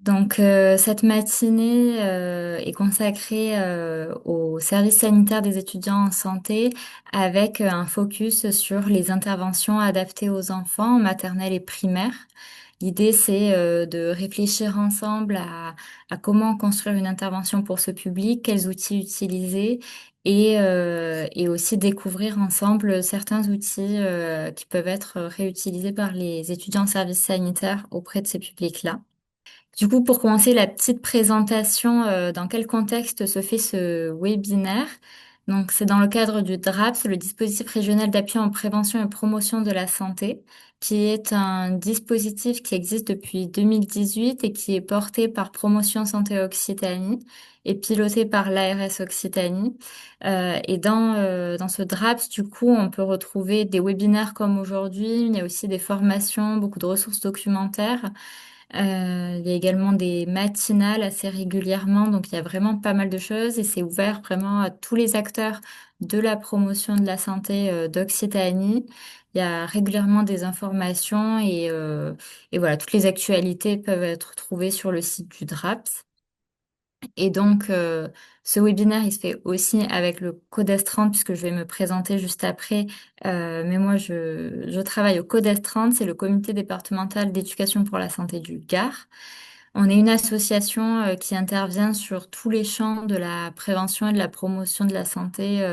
Donc, cette matinée est consacrée au service sanitaire des étudiants en santé avec un focus sur les interventions adaptées aux enfants en maternelle et primaire. L'idée, c'est de réfléchir ensemble à comment construire une intervention pour ce public, quels outils utiliser et aussi découvrir ensemble certains outils qui peuvent être réutilisés par les étudiants en service sanitaire auprès de ces publics-là. Du coup, pour commencer la petite présentation, dans quel contexte se fait ce webinaire? Donc, c'est dans le cadre du DRAPS, le dispositif régional d'appui en prévention et promotion de la santé, qui est un dispositif qui existe depuis 2018 et qui est porté par Promotion Santé Occitanie et piloté par l'ARS Occitanie. Dans ce DRAPS, du coup, on peut retrouver des webinaires comme aujourd'hui. Il y a aussi des formations, beaucoup de ressources documentaires. Il y a également des matinales assez régulièrement, donc il y a vraiment pas mal de choses et c'est ouvert vraiment à tous les acteurs de la promotion de la santé d'Occitanie. Il y a régulièrement des informations et voilà, toutes les actualités peuvent être trouvées sur le site du DRAPS. Et donc, ce webinaire, il se fait aussi avec le CODES 30, puisque je vais me présenter juste après. Mais moi, je travaille au CODES 30, c'est le comité départemental d'éducation pour la santé du Gard. On est une association qui intervient sur tous les champs de la prévention et de la promotion de la santé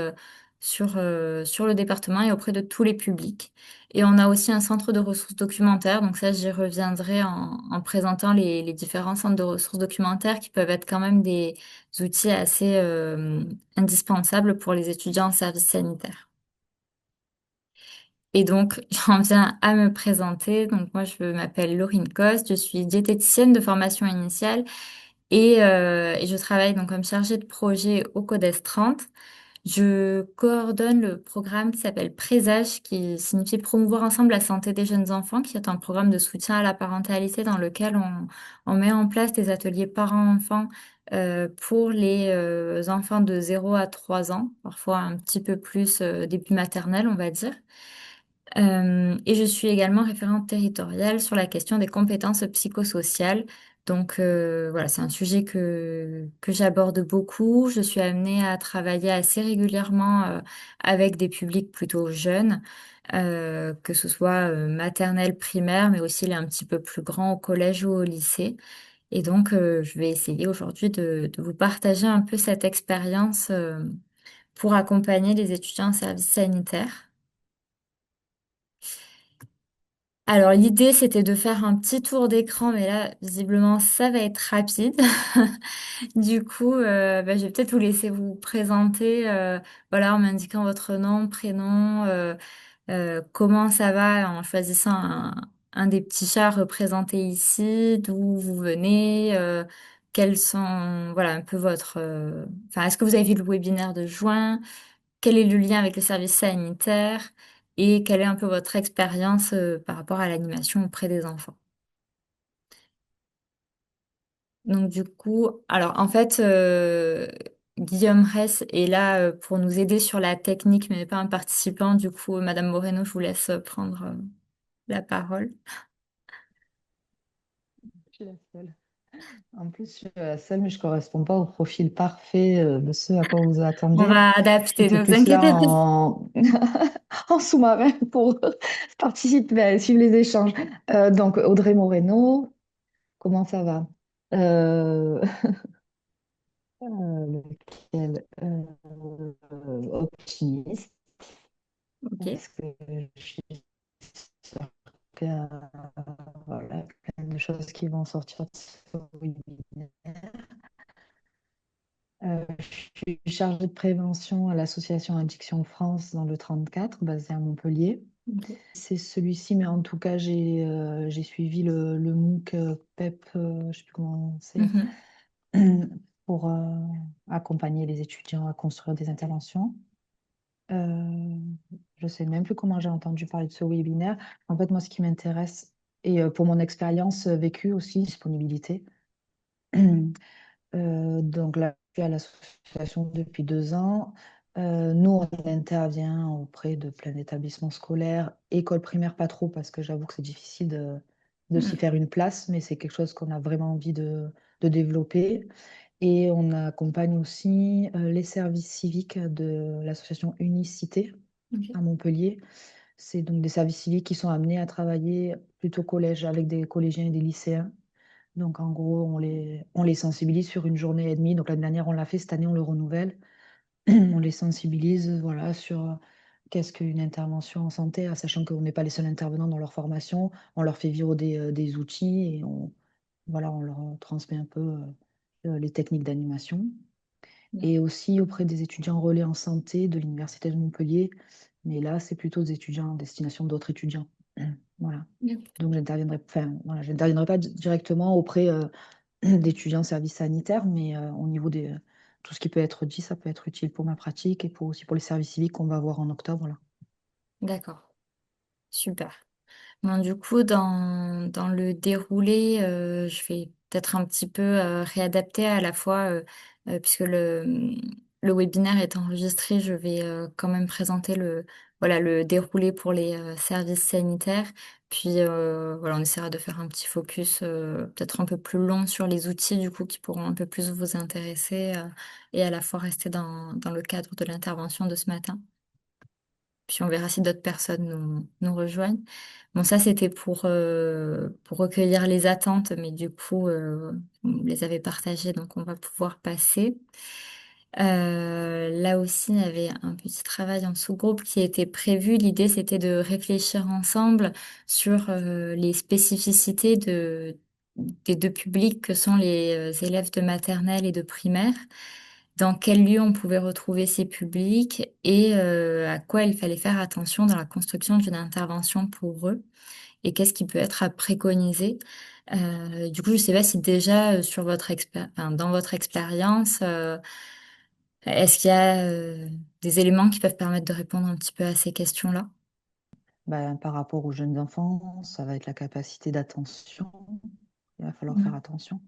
sur le département et auprès de tous les publics. Et on a aussi un centre de ressources documentaires, donc ça j'y reviendrai en présentant les différents centres de ressources documentaires qui peuvent être quand même des outils assez indispensables pour les étudiants en service sanitaire. Et donc, j'en viens à me présenter. Donc, moi, je m'appelle Laurine Coste, je suis diététicienne de formation initiale et je travaille donc comme chargée de projet au CODES 30. Je coordonne le programme qui s'appelle Présage, qui signifie promouvoir ensemble la santé des jeunes enfants, qui est un programme de soutien à la parentalité dans lequel on met en place des ateliers parents-enfants pour les enfants de 0 à 3 ans, parfois un petit peu plus début maternelle, on va dire. Et je suis également référente territoriale sur la question des compétences psychosociales. Donc voilà, c'est un sujet que j'aborde beaucoup. Je suis amenée à travailler assez régulièrement avec des publics plutôt jeunes, que ce soit maternelle, primaire, mais aussi les un petit peu plus grands au collège ou au lycée. Et donc je vais essayer aujourd'hui de vous partager un peu cette expérience pour accompagner les étudiants en service sanitaire. Alors, l'idée, c'était de faire un petit tour d'écran, mais là, visiblement, ça va être rapide. Du coup, je vais peut-être vous laisser vous présenter, voilà, en m'indiquant votre nom, prénom, comment ça va, en choisissant un des petits chats représentés ici, d'où vous venez, quels sont, voilà, un peu enfin, est-ce que vous avez vu le webinaire de juin? Quel est le lien avec le service sanitaire et quelle est un peu votre expérience par rapport à l'animation auprès des enfants. Donc du coup, alors en fait, Guillaume Ress est là pour nous aider sur la technique, mais pas un participant. Du coup, Madame Moreno, je vous laisse prendre la parole. Je suis la seule. En plus, je suis la seule, mais je ne correspond pas au profil parfait de ce à quoi vous vous On attendiez. va adapter, J'étais ne vous plus là inquiétez pas. en sous-marin pour participer, suivre les échanges. Donc, Audrey Moreno, comment ça va? Euh, lequel optimiste, Ok. parce que je suis sûre qu'il y a voilà, plein de choses qui vont sortir de ce webinaire. Je suis chargée de prévention à l'association Addiction France dans le 34, basée à Montpellier. Ok. C'est celui-ci, mais en tout cas, j'ai suivi le MOOC PEP, je ne sais plus comment c'est, Mhm. pour accompagner les étudiants à construire des interventions. Euh, je ne sais même plus comment j'ai entendu parler de ce webinaire. En fait, moi, ce qui m'intéresse, et pour mon expérience vécue aussi, disponibilité. Donc là, je suis à l'association depuis 2 ans. Nous, on intervient auprès de plein d'établissements scolaires, écoles primaires pas trop, parce que j'avoue que c'est difficile de s'y faire une place, mais c'est quelque chose qu'on a vraiment envie de développer. Et on accompagne aussi les services civiques de l'association Unicité Ok. à Montpellier. C'est donc des services civiques qui sont amenés à travailler plutôt collège avec des collégiens et des lycéens. Donc en gros, on les sensibilise sur une journée et demie. Donc l'année dernière, on l'a fait, cette année, on le renouvelle. On les sensibilise voilà, sur qu'est-ce qu'une intervention en santé, sachant qu'on n'est pas les seuls intervenants dans leur formation. On leur fait vivre des outils et voilà, on leur transmet un peu les techniques d'animation. Et aussi auprès des étudiants relais en santé de l'Université de Montpellier. Mais là, c'est plutôt des étudiants à destination d'autres étudiants. Voilà. Donc, j'interviendrai, enfin, voilà, j'interviendrai pas directement auprès d'étudiants en service sanitaire, mais au niveau des tout ce qui peut être dit, ça peut être utile pour ma pratique et aussi pour les services civiques qu'on va avoir en octobre là. D'accord, super. Bon, du coup, dans le déroulé, je vais peut-être un petit peu réadapter à la fois, puisque le webinaire est enregistré, je vais quand même présenter voilà, le déroulé pour les services sanitaires. Puis voilà, on essaiera de faire un petit focus peut-être un peu plus long sur les outils, du coup, qui pourront un peu plus vous intéresser et à la fois rester dans le cadre de l'intervention de ce matin. Puis on verra si d'autres personnes nous rejoignent. Bon, ça, c'était pour recueillir les attentes, mais du coup, on les avait partagées, donc on va pouvoir passer. Là aussi, il y avait un petit travail en sous-groupe qui était prévu. L'idée, c'était de réfléchir ensemble sur les spécificités des deux publics que sont les élèves de maternelle et de primaire, dans quel lieu on pouvait retrouver ces publics et à quoi il fallait faire attention dans la construction d'une intervention pour eux et qu'est-ce qui peut être à préconiser. Du coup, je ne sais pas si déjà sur enfin, dans votre expérience, est-ce qu'il y a des éléments qui peuvent permettre de répondre un petit peu à ces questions-là? Ben, par rapport aux jeunes enfants, ça va être la capacité d'attention. Il va falloir faire Mm. attention.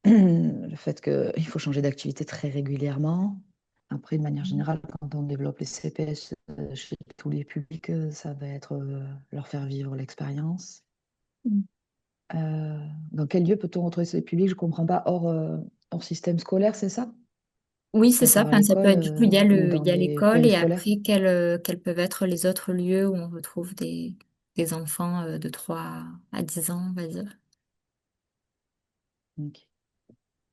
Le fait qu'il faut changer d'activité très régulièrement. Après, de manière générale, quand on développe les CPS chez tous les publics, ça va être leur faire vivre l'expérience. Mm. Euh, dans quel lieu peut-on retrouver ces publics? Je ne comprends pas. Hors système scolaire, c'est ça? Oui, c'est ça. C'est-à-dire à Enfin, ça peut l'école être, du coup, ou il dans y a des l'école et périscolaires? après, quels peuvent être les autres lieux où on retrouve des enfants de 3 à 10 ans, on va dire. Ok.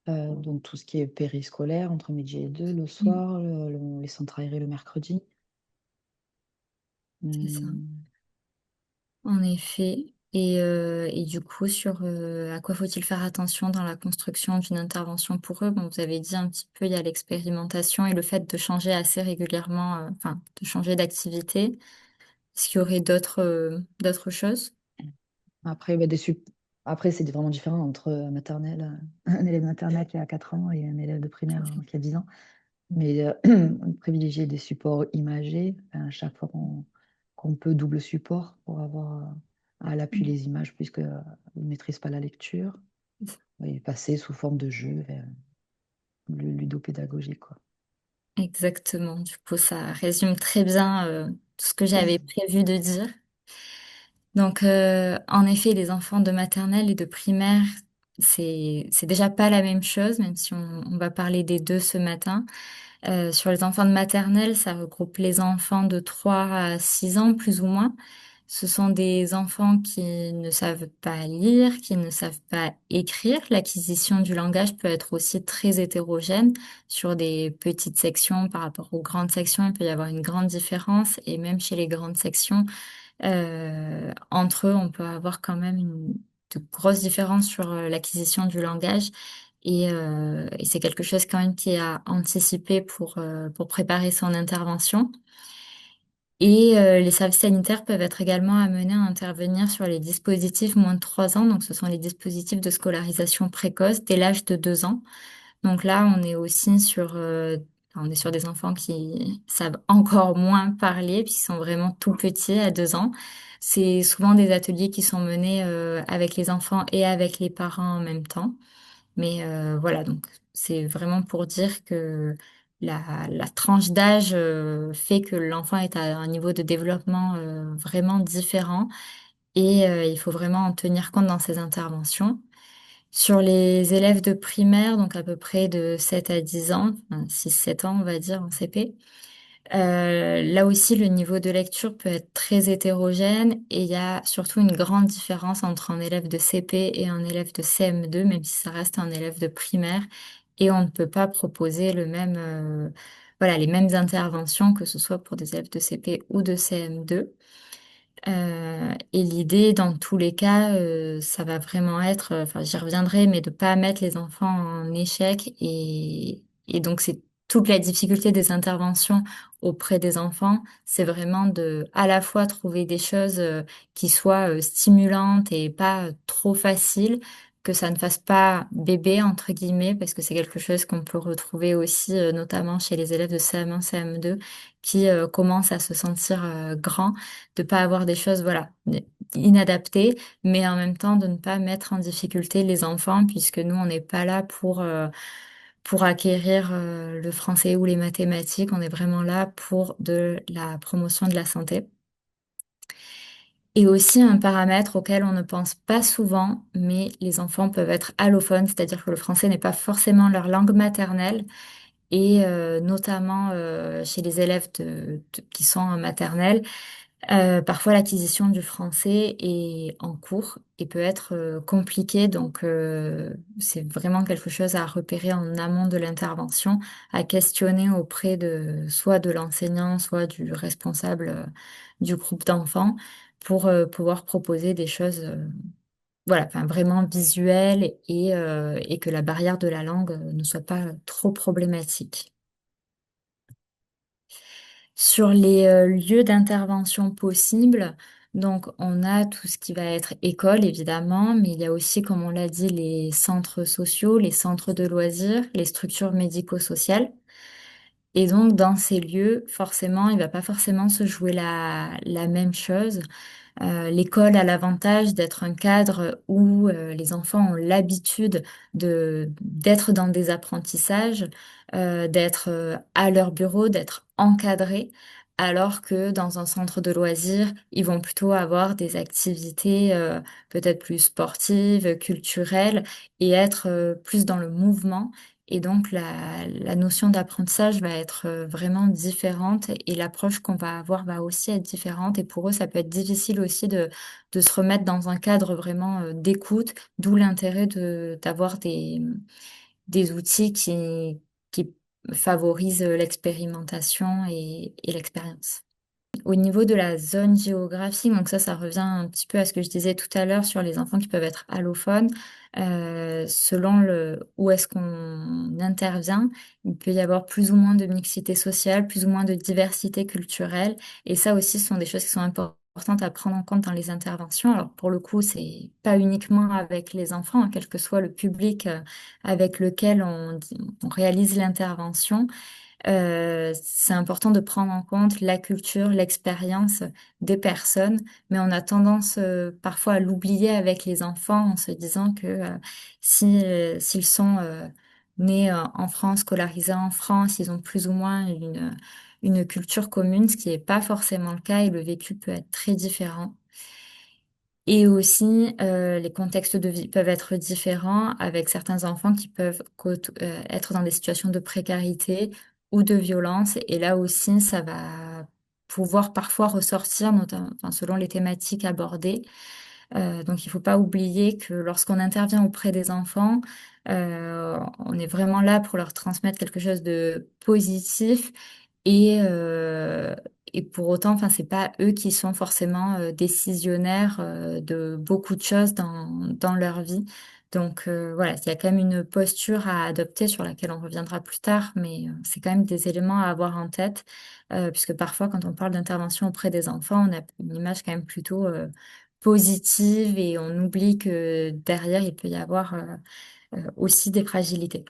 Donc tout ce qui est périscolaire, entre midi et deux, le Mm. soir, les centres aérés le mercredi. C'est ça. Hmm. En effet. Et du coup, sur à quoi faut-il faire attention dans la construction d'une intervention pour eux? Bon, vous avez dit un petit peu, il y a l'expérimentation et le fait de changer assez régulièrement, enfin, de changer d'activité. Est-ce qu'il y aurait d'autres choses? Après, Après, c'est vraiment différent entre maternelle, un élève maternel qui a 4 ans et un élève de primaire qui a 10 ans. Mais privilégier des supports imagés, à chaque fois qu'on peut double support pour avoir à l'appui Mm. les images puisque ne maîtrise pas la lecture et passer sous forme de jeu vers le ludopédagogique, quoi. Exactement. Du coup, ça résume très bien tout ce que j'avais prévu de dire. Donc, en effet, les enfants de maternelle et de primaire, c'est déjà pas la même chose, même si on va parler des deux ce matin. Sur les enfants de maternelle, ça regroupe les enfants de 3 à 6 ans, plus ou moins. Ce sont des enfants qui ne savent pas lire, qui ne savent pas écrire. L'acquisition du langage peut être aussi très hétérogène. Sur des petites sections par rapport aux grandes sections, il peut y avoir une grande différence. Et même chez les grandes sections, entre eux, on peut avoir quand même de grosses différences sur l'acquisition du langage. Et c'est quelque chose quand même qui est à anticiper pour préparer son intervention. Et les services sanitaires peuvent être également amenés à intervenir sur les dispositifs moins de 3 ans. Donc, ce sont les dispositifs de scolarisation précoce dès l'âge de 2 ans. Donc là, on est aussi on est sur des enfants qui savent encore moins parler, puis qui sont vraiment tout petits à 2 ans. C'est souvent des ateliers qui sont menés avec les enfants et avec les parents en même temps. Mais voilà, donc c'est vraiment pour dire que la tranche d'âge fait que l'enfant est à un niveau de développement vraiment différent et il faut vraiment en tenir compte dans ces interventions. Sur les élèves de primaire, donc à peu près de 7 à 10 ans, enfin 6-7 ans on va dire en CP, là aussi le niveau de lecture peut être très hétérogène et il y a surtout une grande différence entre un élève de CP et un élève de CM2, même si ça reste un élève de primaire, et on ne peut pas proposer voilà, les mêmes interventions que ce soit pour des élèves de CP ou de CM2. Et l'idée, dans tous les cas, ça va vraiment être, enfin, j'y reviendrai, mais de pas mettre les enfants en échec. Et donc, c'est toute la difficulté des interventions auprès des enfants, c'est vraiment de, à la fois trouver des choses qui soient stimulantes et pas trop faciles, que ça ne fasse pas bébé, entre guillemets, parce que c'est quelque chose qu'on peut retrouver aussi, notamment chez les élèves de CM1, CM2, qui commencent à se sentir grands, de pas avoir des choses, voilà, inadaptées, mais en même temps de ne pas mettre en difficulté les enfants, puisque nous, on n'est pas là pour acquérir le français ou les mathématiques, on est vraiment là pour de la promotion de la santé. Et aussi un paramètre auquel on ne pense pas souvent, mais les enfants peuvent être allophones, c'est-à-dire que le français n'est pas forcément leur langue maternelle, et notamment chez les élèves qui sont en maternelle. Parfois, l'acquisition du français est en cours et peut être compliquée, donc c'est vraiment quelque chose à repérer en amont de l'intervention, à questionner auprès de soit de l'enseignant, soit du responsable du groupe d'enfants pour pouvoir proposer des choses, voilà, enfin, vraiment visuelles et que la barrière de la langue ne soit pas trop problématique. Sur les lieux d'intervention possibles, donc on a tout ce qui va être école, évidemment, mais il y a aussi, comme on l'a dit, les centres sociaux, les centres de loisirs, les structures médico-sociales. Et donc, dans ces lieux, forcément, il va pas forcément se jouer la même chose. L'école a l'avantage d'être un cadre où les enfants ont l'habitude d'être dans des apprentissages, d'être à leur bureau, d'être encadrés, alors que dans un centre de loisirs, ils vont plutôt avoir des activités peut-être plus sportives, culturelles, et être plus dans le mouvement. Et donc, la notion d'apprentissage va être vraiment différente et l'approche qu'on va avoir va aussi être différente. Et pour eux, ça peut être difficile aussi de se remettre dans un cadre vraiment d'écoute, d'où l'intérêt d'avoir des outils qui favorisent l'expérimentation et l'expérience. Au niveau de la zone géographique, donc ça revient un petit peu à ce que je disais tout à l'heure sur les enfants qui peuvent être allophones. Selon où est-ce qu'on intervient, il peut y avoir plus ou moins de mixité sociale, plus ou moins de diversité culturelle. Et ça aussi, ce sont des choses qui sont importantes à prendre en compte dans les interventions. Alors pour le coup, c'est pas uniquement avec les enfants, hein, quel que soit le public avec lequel on réalise l'intervention. C'est important de prendre en compte la culture, l'expérience des personnes, mais on a tendance parfois à l'oublier avec les enfants en se disant que s'ils sont nés en France, scolarisés en France, ils ont plus ou moins une culture commune, ce qui n'est pas forcément le cas et le vécu peut être très différent. Et aussi, les contextes de vie peuvent être différents avec certains enfants qui peuvent être dans des situations de précarité ou de violence. Et là aussi, ça va pouvoir parfois ressortir, notamment, enfin, selon les thématiques abordées. Donc, il ne faut pas oublier que lorsqu'on intervient auprès des enfants, on est vraiment là pour leur transmettre quelque chose de positif et, euh, et pour autant, enfin, c'est pas eux qui sont forcément décisionnaires de beaucoup de choses dans leur vie. Donc voilà, il y a quand même une posture à adopter sur laquelle on reviendra plus tard, mais c'est quand même des éléments à avoir en tête, puisque parfois, quand on parle d'intervention auprès des enfants, on a une image quand même plutôt positive et on oublie que derrière, il peut y avoir aussi des fragilités.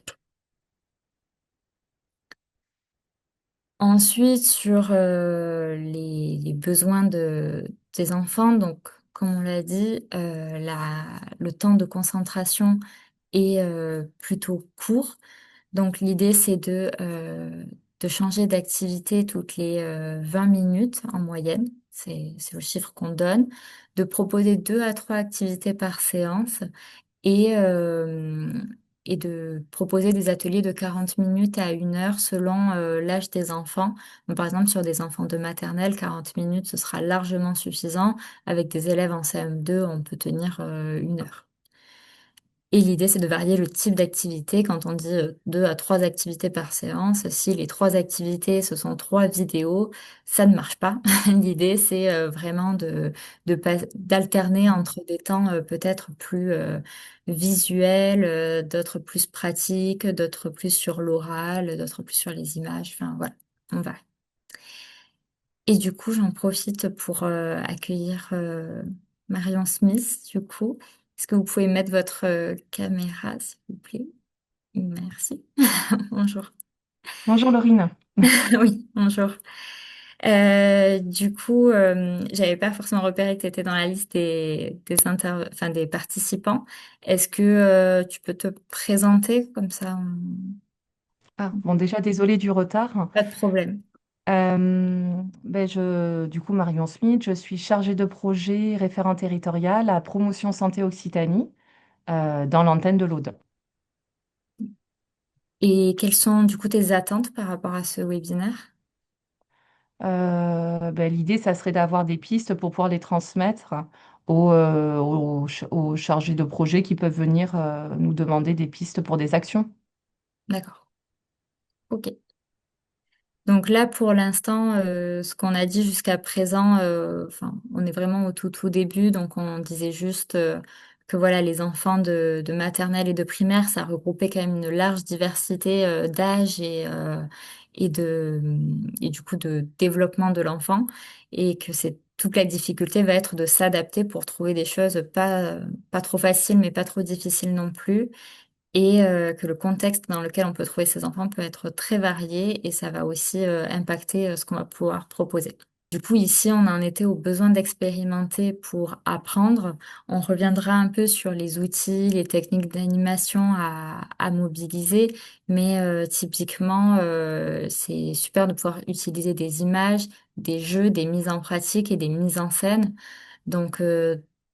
Ensuite, sur les besoins des enfants, donc comme on l'a dit, le temps de concentration est plutôt court. Donc l'idée, c'est de changer d'activité toutes les 20 minutes en moyenne. c'est le chiffre qu'on donne, de proposer 2 à 3 activités par séance et, euh, et de proposer des ateliers de 40 minutes à 1 heure selon l'âge des enfants. Donc, par exemple, sur des enfants de maternelle, 40 minutes, ce sera largement suffisant. Avec des élèves en CM2, on peut tenir 1 heure. Et l'idée, c'est de varier le type d'activité. Quand on dit 2 à 3 activités par séance, si les 3 activités, ce sont 3 vidéos, ça ne marche pas. L'idée, c'est vraiment d'alterner entre des temps peut-être plus visuels, d'autres plus pratiques, d'autres plus sur l'oral, d'autres plus sur les images. Enfin, voilà, on va. Et du coup, j'en profite pour accueillir Marion Smith, du coup. Est-ce que vous pouvez mettre votre caméra, s'il vous plaît? Merci. Bonjour. Bonjour Laurine. Oui, bonjour. Du coup, j'avais pas forcément repéré que tu étais dans la liste enfin, des participants. Est-ce que tu peux te présenter comme ça? Ah, bon, déjà, désolée du retard. Pas de problème. Du coup, Marion Smith, je suis chargée de projet référent territorial à Promotion Santé Occitanie dans l'antenne de l'Aude. Et quelles sont du coup tes attentes par rapport à ce webinaire? L'idée, ça serait d'avoir des pistes pour pouvoir les transmettre aux chargés de projet qui peuvent venir nous demander des pistes pour des actions. D'accord. Ok. Donc là, pour l'instant, ce qu'on a dit jusqu'à présent, enfin, on est vraiment au tout début. Donc on disait juste que voilà, les enfants de maternelle et de primaire, ça regroupait quand même une large diversité d'âge et du coup de développement de l'enfant, et que c'est toute la difficulté va être de s'adapter pour trouver des choses pas trop faciles, mais pas trop difficiles non plus, et que le contexte dans lequel on peut trouver ces enfants peut être très varié, et ça va aussi impacter ce qu'on va pouvoir proposer. Du coup, ici, on en était au besoin d'expérimenter pour apprendre. On reviendra un peu sur les outils, les techniques d'animation à mobiliser, mais typiquement, c'est super de pouvoir utiliser des images, des jeux, des mises en pratique et des mises en scène. Donc,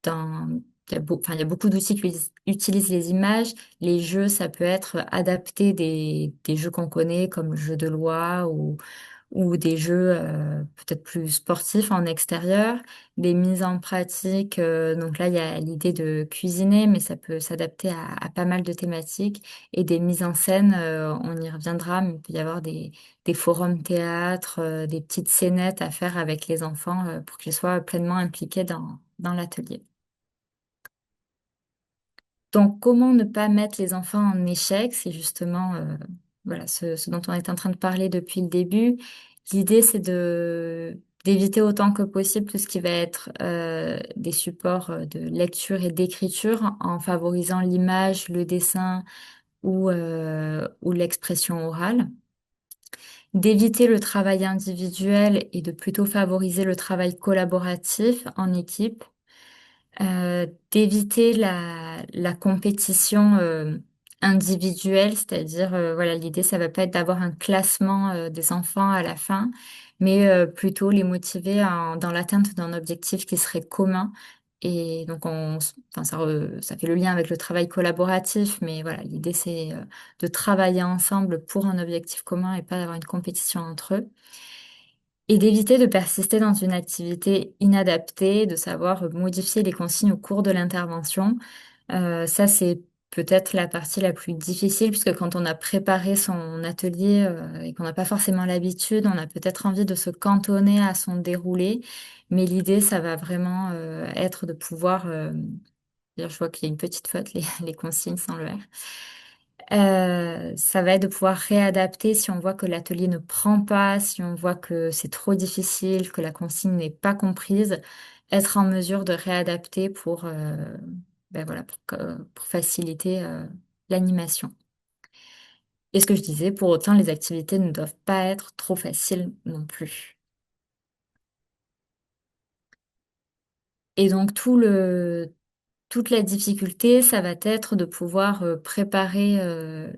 dans, enfin, il y a beaucoup d'outils qui utilisent les images. Les jeux, ça peut être adapté des jeux qu'on connaît, comme le jeu de loi ou des jeux peut-être plus sportifs en extérieur. Des mises en pratique, donc là, il y a l'idée de cuisiner, mais ça peut s'adapter à pas mal de thématiques. Et des mises en scène, on y reviendra, mais il peut y avoir des forums théâtre, des petites scénettes à faire avec les enfants pour qu'ils soient pleinement impliqués dans l'atelier. Donc, comment ne pas mettre les enfants en échec? C'est justement voilà, ce dont on est en train de parler depuis le début. L'idée, c'est d'éviter autant que possible tout ce qui va être des supports de lecture et d'écriture en favorisant l'image, le dessin ou l'expression orale. D'éviter le travail individuel et de plutôt favoriser le travail collaboratif en équipe, d'éviter la compétition individuelle, c'est-à-dire, voilà, l'idée, ça va pas être d'avoir un classement des enfants à la fin, mais plutôt les motiver dans l'atteinte d'un objectif qui serait commun. Et donc, enfin, ça fait le lien avec le travail collaboratif, mais voilà, l'idée, c'est de travailler ensemble pour un objectif commun et pas d'avoir une compétition entre eux. Et d'éviter de persister dans une activité inadaptée, de savoir modifier les consignes au cours de l'intervention. Ça, c'est peut-être la partie la plus difficile, puisque quand on a préparé son atelier et qu'on n'a pas forcément l'habitude, on a peut-être envie de se cantonner à son déroulé. Mais l'idée, ça va vraiment être de pouvoir... d'ailleurs, je vois qu'il y a une petite faute, les consignes sans le R. Ça va être de pouvoir réadapter si on voit que l'atelier ne prend pas, si on voit que c'est trop difficile, que la consigne n'est pas comprise, être en mesure de réadapter pour, ben voilà, pour faciliter l'animation. Et ce que je disais, pour autant, les activités ne doivent pas être trop faciles non plus. Et donc toute la difficulté, ça va être de pouvoir préparer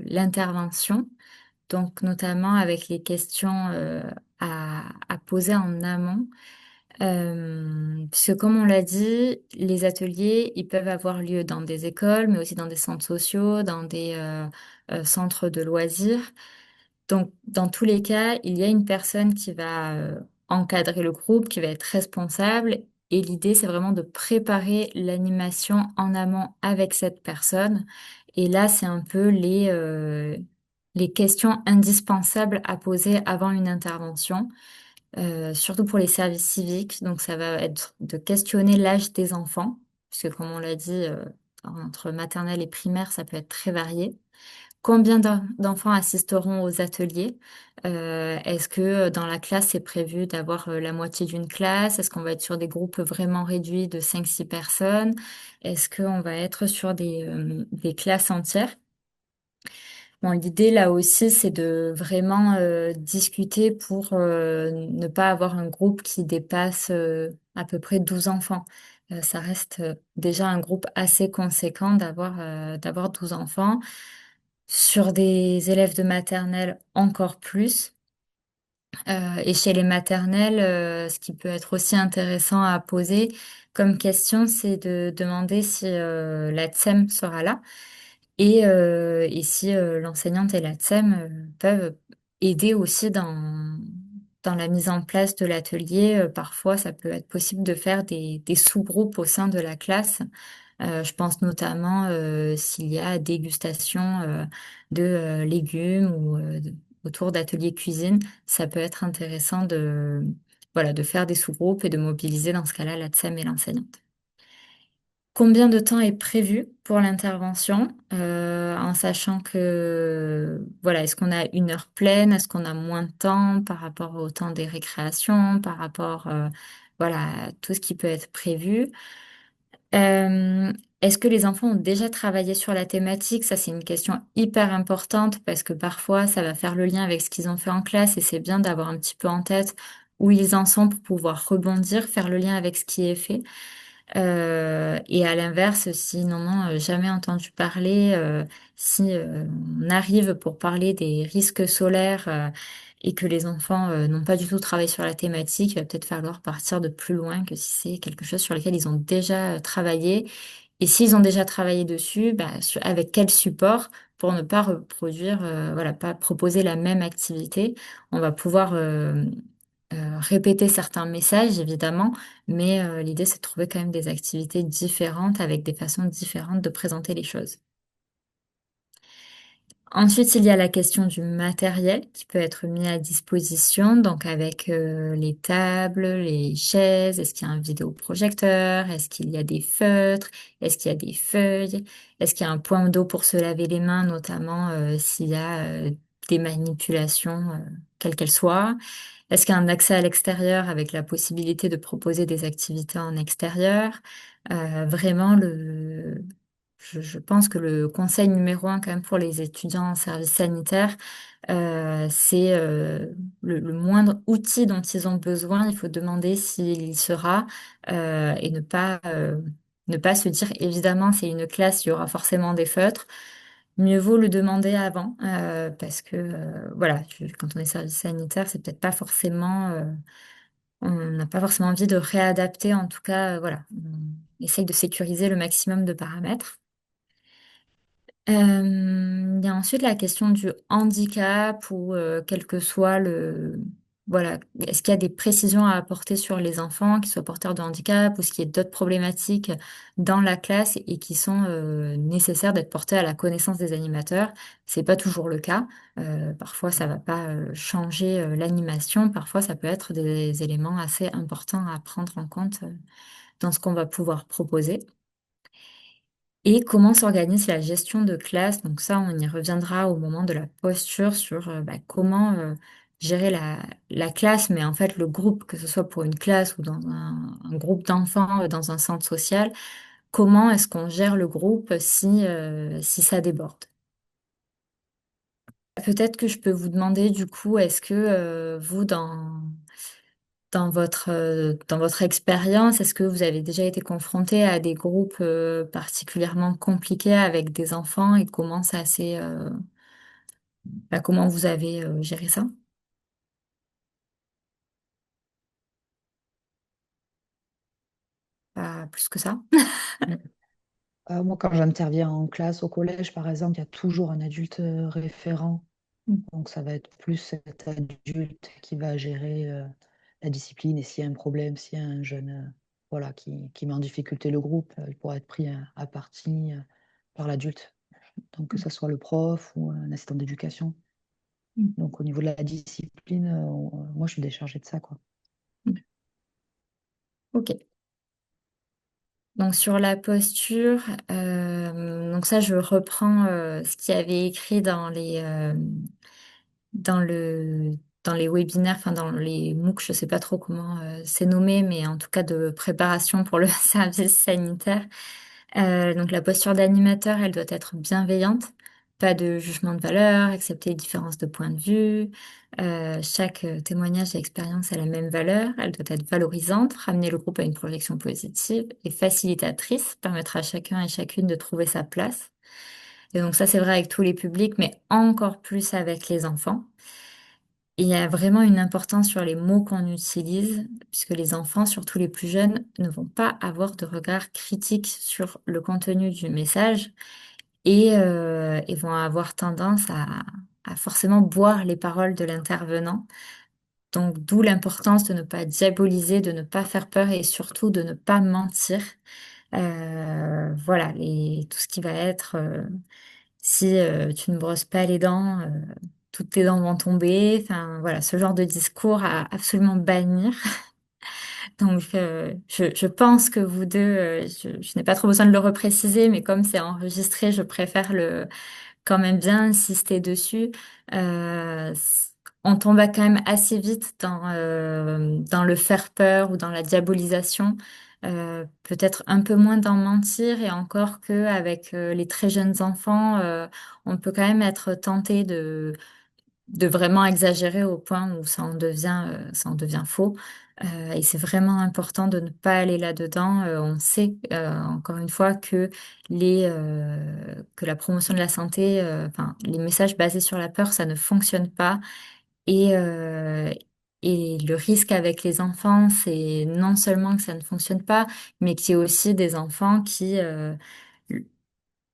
l'intervention, donc notamment avec les questions à poser en amont. Puisque comme on l'a dit, les ateliers, ils peuvent avoir lieu dans des écoles, mais aussi dans des centres sociaux, dans des centres de loisirs. Donc, dans tous les cas, il y a une personne qui va encadrer le groupe, qui va être responsable. Et l'idée, c'est vraiment de préparer l'animation en amont avec cette personne. Et là, c'est un peu les questions indispensables à poser avant une intervention, surtout pour les services civiques. Donc, ça va être de questionner l'âge des enfants, puisque comme on l'a dit, entre maternelle et primaire, ça peut être très varié. Combien d'enfants assisteront aux ateliers? Est-ce que dans la classe, c'est prévu d'avoir la moitié d'une classe? Est-ce qu'on va être sur des groupes vraiment réduits de 5 6 personnes? Est-ce qu'on va être sur des classes entières? Bon, l'idée là aussi, c'est de vraiment discuter pour ne pas avoir un groupe qui dépasse à peu près 12 enfants. Ça reste déjà un groupe assez conséquent d'avoir 12 enfants. Sur des élèves de maternelle, encore plus. Et chez les maternelles, ce qui peut être aussi intéressant à poser comme question, c'est de demander si la TSEM sera là et si l'enseignante et la TSEM peuvent aider aussi dans la mise en place de l'atelier. Parfois, ça peut être possible de faire des sous-groupes au sein de la classe. Je pense notamment s'il y a dégustation de légumes ou autour d'ateliers cuisine, ça peut être intéressant voilà, de faire des sous-groupes et de mobiliser dans ce cas-là la TSEM et l'enseignante. Combien de temps est prévu pour l'intervention, en sachant que, voilà, est-ce qu'on a une heure pleine, est-ce qu'on a moins de temps par rapport au temps des récréations, par rapport, voilà, à tout ce qui peut être prévu. Euh, Est-ce que les enfants ont déjà travaillé sur la thématique? Ça, c'est une question hyper importante parce que parfois, ça va faire le lien avec ce qu'ils ont fait en classe et c'est bien d'avoir un petit peu en tête où ils en sont pour pouvoir rebondir, faire le lien avec ce qui est fait. Et à l'inverse, si non, jamais entendu parler, si on arrive pour parler des risques solaires et que les enfants n'ont pas du tout travaillé sur la thématique, il va peut-être falloir partir de plus loin que si c'est quelque chose sur lequel ils ont déjà travaillé. Et s'ils ont déjà travaillé dessus, bah, avec quel support pour ne pas reproduire, voilà, pas proposer la même activité. On va pouvoir répéter certains messages, évidemment, mais l'idée, c'est de trouver quand même des activités différentes avec des façons différentes de présenter les choses. Ensuite, il y a la question du matériel qui peut être mis à disposition, donc avec les tables, les chaises, est-ce qu'il y a un vidéoprojecteur, est-ce qu'il y a des feutres, est-ce qu'il y a des feuilles, est-ce qu'il y a un point d'eau pour se laver les mains, notamment s'il y a des manipulations, quelles qu'elles soient. Est-ce qu'il y a un accès à l'extérieur avec la possibilité de proposer des activités en extérieur? Vraiment, je pense que le conseil numéro un quand même pour les étudiants en service sanitaire, c'est le moindre outil dont ils ont besoin. Il faut demander s'il y sera et ne pas se dire, évidemment, c'est une classe, il y aura forcément des feutres. Mieux vaut le demander avant parce que voilà, quand on est service sanitaire, c'est peut-être pas forcément, on n'a pas forcément envie de réadapter. En tout cas, voilà, on essaye de sécuriser le maximum de paramètres. Il y a ensuite la question du handicap ou quel que soit voilà, est-ce qu'il y a des précisions à apporter sur les enfants qui soient porteurs de handicap ou est-ce qu'il y a d'autres problématiques dans la classe et qui sont nécessaires d'être portées à la connaissance des animateurs? C'est pas toujours le cas. Parfois, ça va pas changer l'animation. Parfois, ça peut être des éléments assez importants à prendre en compte dans ce qu'on va pouvoir proposer. Et comment s'organise la gestion de classe? Donc ça, on y reviendra au moment de la posture sur bah, comment gérer la classe, mais en fait le groupe, que ce soit pour une classe ou dans un groupe d'enfants dans un centre social, comment est-ce qu'on gère le groupe si ça déborde? Peut-être que je peux vous demander du coup, est-ce que vous, dans votre expérience, est-ce que vous avez déjà été confronté à des groupes particulièrement compliqués avec des enfants et comment bah, comment vous avez géré ça? pas plus que ça. Mm. Moi, quand j'interviens en classe, au collège, par exemple, il y a toujours un adulte référent. Mm. Donc, ça va être plus cet adulte qui va gérer la discipline. Et s'il y a un problème, s'il y a un jeune voilà, qui met en difficulté le groupe, il pourra être pris à partie par l'adulte. Donc, que ce soit le prof ou un assistant d'éducation. Mm. Donc, au niveau de la discipline, moi, je suis déchargée de ça, quoi. Mm. Ok. Donc sur la posture, donc ça je reprends ce qui avait écrit dans le dans les webinaires, enfin dans les MOOC, je sais pas trop comment c'est nommé, mais en tout cas de préparation pour le service sanitaire. Donc la posture d'animateur, elle doit être bienveillante, pas de jugement de valeur, accepter les différences de point de vue. Chaque témoignage et expérience a la même valeur, elle doit être valorisante, ramener le groupe à une projection positive et facilitatrice, permettre à chacun et chacune de trouver sa place. Et donc ça, c'est vrai avec tous les publics, mais encore plus avec les enfants. Et il y a vraiment une importance sur les mots qu'on utilise, puisque les enfants, surtout les plus jeunes, ne vont pas avoir de regard critique sur le contenu du message et vont avoir tendance à forcément boire les paroles de l'intervenant. Donc, d'où l'importance de ne pas diaboliser, de ne pas faire peur et surtout de ne pas mentir. Voilà, tout ce qui va être si tu ne brosses pas les dents, toutes tes dents vont tomber. Enfin, voilà, ce genre de discours à absolument bannir. Donc, je pense que vous deux, je n'ai pas trop besoin de le repréciser, mais comme c'est enregistré, je préfère quand même bien insister dessus. Euh, on tombe quand même assez vite dans le faire peur ou dans la diabolisation. Peut-être un peu moins d'en mentir et encore que avec les très jeunes enfants, on peut quand même être tenté de vraiment exagérer au point où ça en devient faux. Et c'est vraiment important de ne pas aller là-dedans. On sait, encore une fois, que la promotion de la santé, enfin, les messages basés sur la peur, ça ne fonctionne pas. Et, euh, et le risque avec les enfants, c'est non seulement que ça ne fonctionne pas, mais qu'il y ait aussi des enfants qui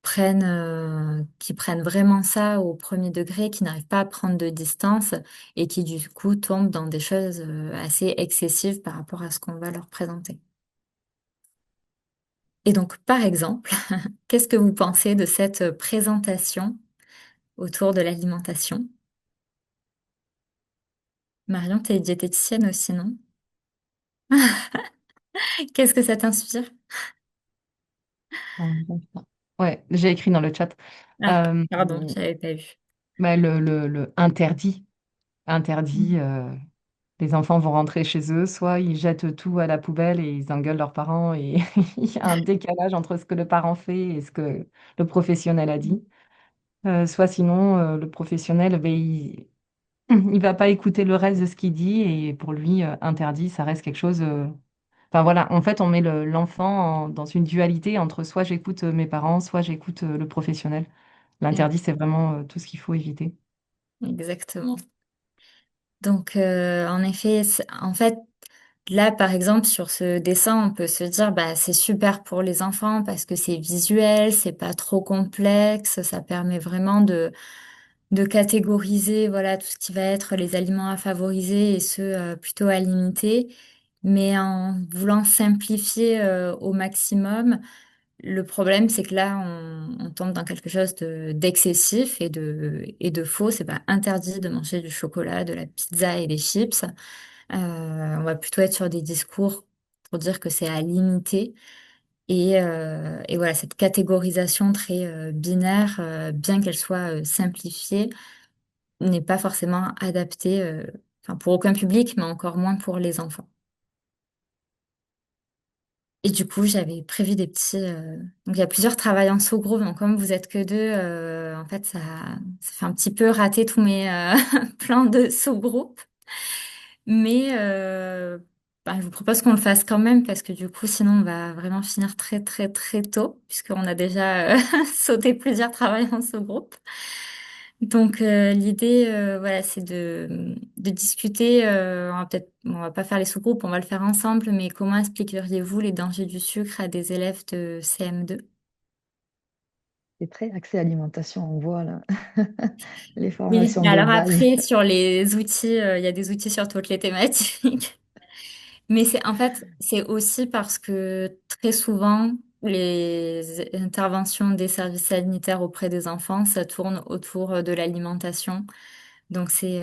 prennent vraiment ça au premier degré, qui n'arrivent pas à prendre de distance et qui du coup tombent dans des choses assez excessives par rapport à ce qu'on va leur présenter. Et donc, par exemple, qu'est-ce que vous pensez de cette présentation autour de l'alimentation? Marion, tu es diététicienne aussi, non? Qu'est-ce que ça t'inspire? Ouais, j'ai écrit dans le chat. Ah, Euh, pardon, j'avais pas vu. bah, le interdit. Interdit, les enfants vont rentrer chez eux, soit ils jettent tout à la poubelle et ils engueulent leurs parents et il y a un décalage entre ce que le parent fait et ce que le professionnel a dit. Soit sinon, le professionnel, ben, il va pas écouter le reste de ce qu'il dit et pour lui, interdit, ça reste quelque chose. Enfin voilà, en fait, on met l'enfant dans une dualité entre soit j'écoute mes parents, soit j'écoute le professionnel. Mm. L'interdit, c'est vraiment tout ce qu'il faut éviter. Exactement. Donc, en effet, en fait, là, par exemple, sur ce dessin, on peut se dire, bah, c'est super pour les enfants parce que c'est visuel, c'est pas trop complexe, ça permet vraiment de catégoriser, voilà, tout ce qui va être les aliments à favoriser et ceux plutôt à limiter. Mais en voulant simplifier au maximum, le problème, c'est que là, on tombe dans quelque chose d'excessif et de faux. C'est pas interdit de manger du chocolat, de la pizza et des chips. On va plutôt être sur des discours pour dire que c'est à limiter. Et voilà, cette catégorisation très binaire, bien qu'elle soit simplifiée, n'est pas forcément adaptée, enfin, pour aucun public, mais encore moins pour les enfants. Et du coup, j'avais prévu des petits. Donc, il y a plusieurs travails en sous-groupe. Donc, comme vous êtes que deux, en fait, ça fait un petit peu rater tous mes plans de sous-groupe. Mais bah, je vous propose qu'on le fasse quand même parce que du coup, sinon, on va vraiment finir très, très, très tôt puisqu'on a déjà sauté plusieurs travails en sous-groupe. Donc l'idée, voilà, c'est de discuter. On va pas faire les sous-groupes, on va le faire ensemble. Mais comment expliqueriez-vous les dangers du sucre à des élèves de CM2? C'est très axé alimentation, on voit là les Oui, formations mais de alors base. après, sur les outils, il y a des outils sur toutes les thématiques. Mais c'est en fait, c'est aussi parce que très souvent, les interventions des services sanitaires auprès des enfants, ça tourne autour de l'alimentation. Donc c'est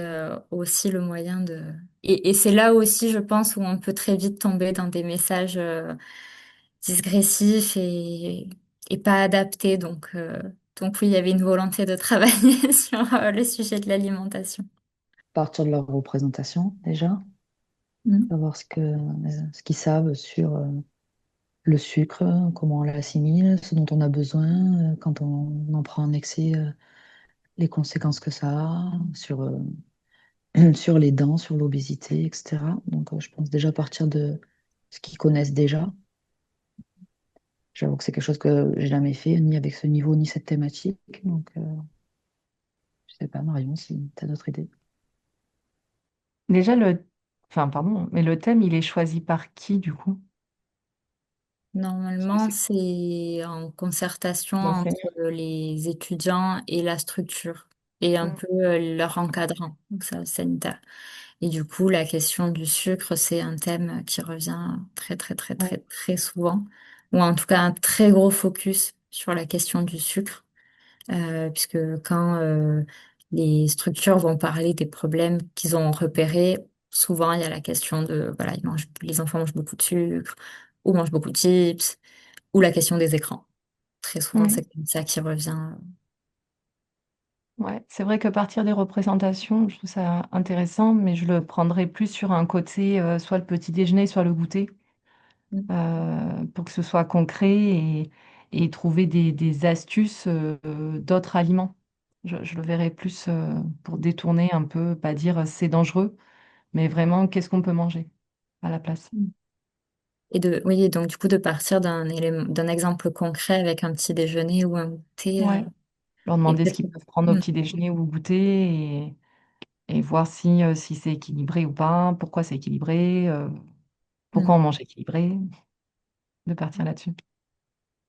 aussi le moyen de... Et c'est là aussi, je pense, où on peut très vite tomber dans des messages digressifs et pas adaptés. Donc oui, il y avait une volonté de travailler sur le sujet de l'alimentation. Partir de leur représentation déjà, Mm. savoir ce qu'ils savent sur le sucre, comment on l'assimile, ce dont on a besoin, quand on en prend en excès, les conséquences que ça a sur, sur les dents, sur l'obésité, etc. Donc je pense déjà partir de ce qu'ils connaissent déjà. J'avoue que c'est quelque chose que j'ai jamais fait, ni avec ce niveau, ni cette thématique. Donc je sais pas, Marion, si tu as d'autres idées. Déjà, enfin, pardon, mais le thème, il est choisi par qui, du coup? Parce que Normalement, c'est c'est en concertation entre l'enseignant. les étudiants et la structure et un Mm. peu leur encadrant, donc ça, sanitaire. Et du coup, la question du sucre, c'est un thème qui revient très, très, très, Ouais. très, très souvent, ou en tout cas un très gros focus sur la question du sucre, puisque quand les structures vont parler des problèmes qu'ils ont repérés, souvent il y a la question de, voilà, les enfants mangent beaucoup de sucre, ou mangent beaucoup de chips, ou la question des écrans. Très souvent, Mm. c'est comme ça qui revient. Ouais, c'est vrai que partir des représentations, je trouve ça intéressant, mais je le prendrais plus sur un côté, soit le petit déjeuner, soit le goûter, pour que ce soit concret et trouver des astuces d'autres aliments. Je le verrais plus pour détourner un peu, pas dire c'est dangereux, mais vraiment qu'est-ce qu'on peut manger à la place. Et oui, donc du coup, de partir d'un exemple concret avec un petit déjeuner ou un goûter, Ouais. Leur et demander ce peut-être. qu'ils peuvent prendre au Mm, petit déjeuner ou au goûter et voir si c'est équilibré ou pas, pourquoi c'est équilibré, pourquoi mm, on mange équilibré, de partir là-dessus.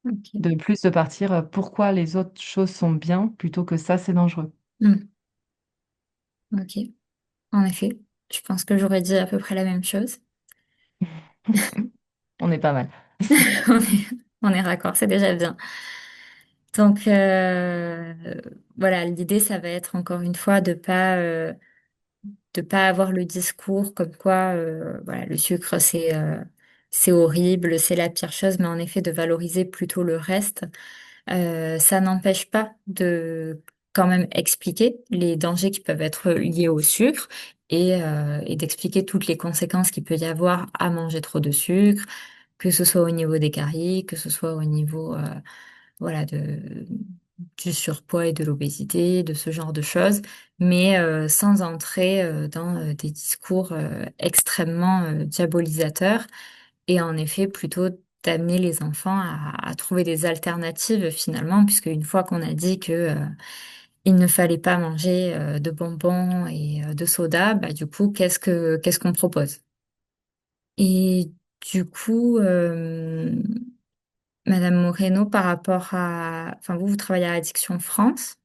ok. De plus, de partir pourquoi les autres choses sont bien plutôt que ça, c'est dangereux. Mm, ok. En effet, je pense que j'aurais dit à peu près la même chose. On est pas mal. On est raccord, c'est déjà bien. Donc voilà, l'idée, ça va être encore une fois de pas avoir le discours comme quoi voilà, le sucre c'est horrible, c'est la pire chose, mais en effet de valoriser plutôt le reste. Ça n'empêche pas de quand même expliquer les dangers qui peuvent être liés au sucre et d'expliquer toutes les conséquences qu'il peut y avoir à manger trop de sucre, que ce soit au niveau des caries, que ce soit au niveau voilà, du surpoids et de l'obésité, de ce genre de choses, mais sans entrer dans des discours extrêmement diabolisateurs et en effet plutôt d'amener les enfants à trouver des alternatives finalement, puisque une fois qu'on a dit que il ne fallait pas manger de bonbons et de soda, bah du coup qu'est-ce qu'on propose? Et du coup, Madame Moreno, par rapport à, enfin vous travaillez à Addiction France.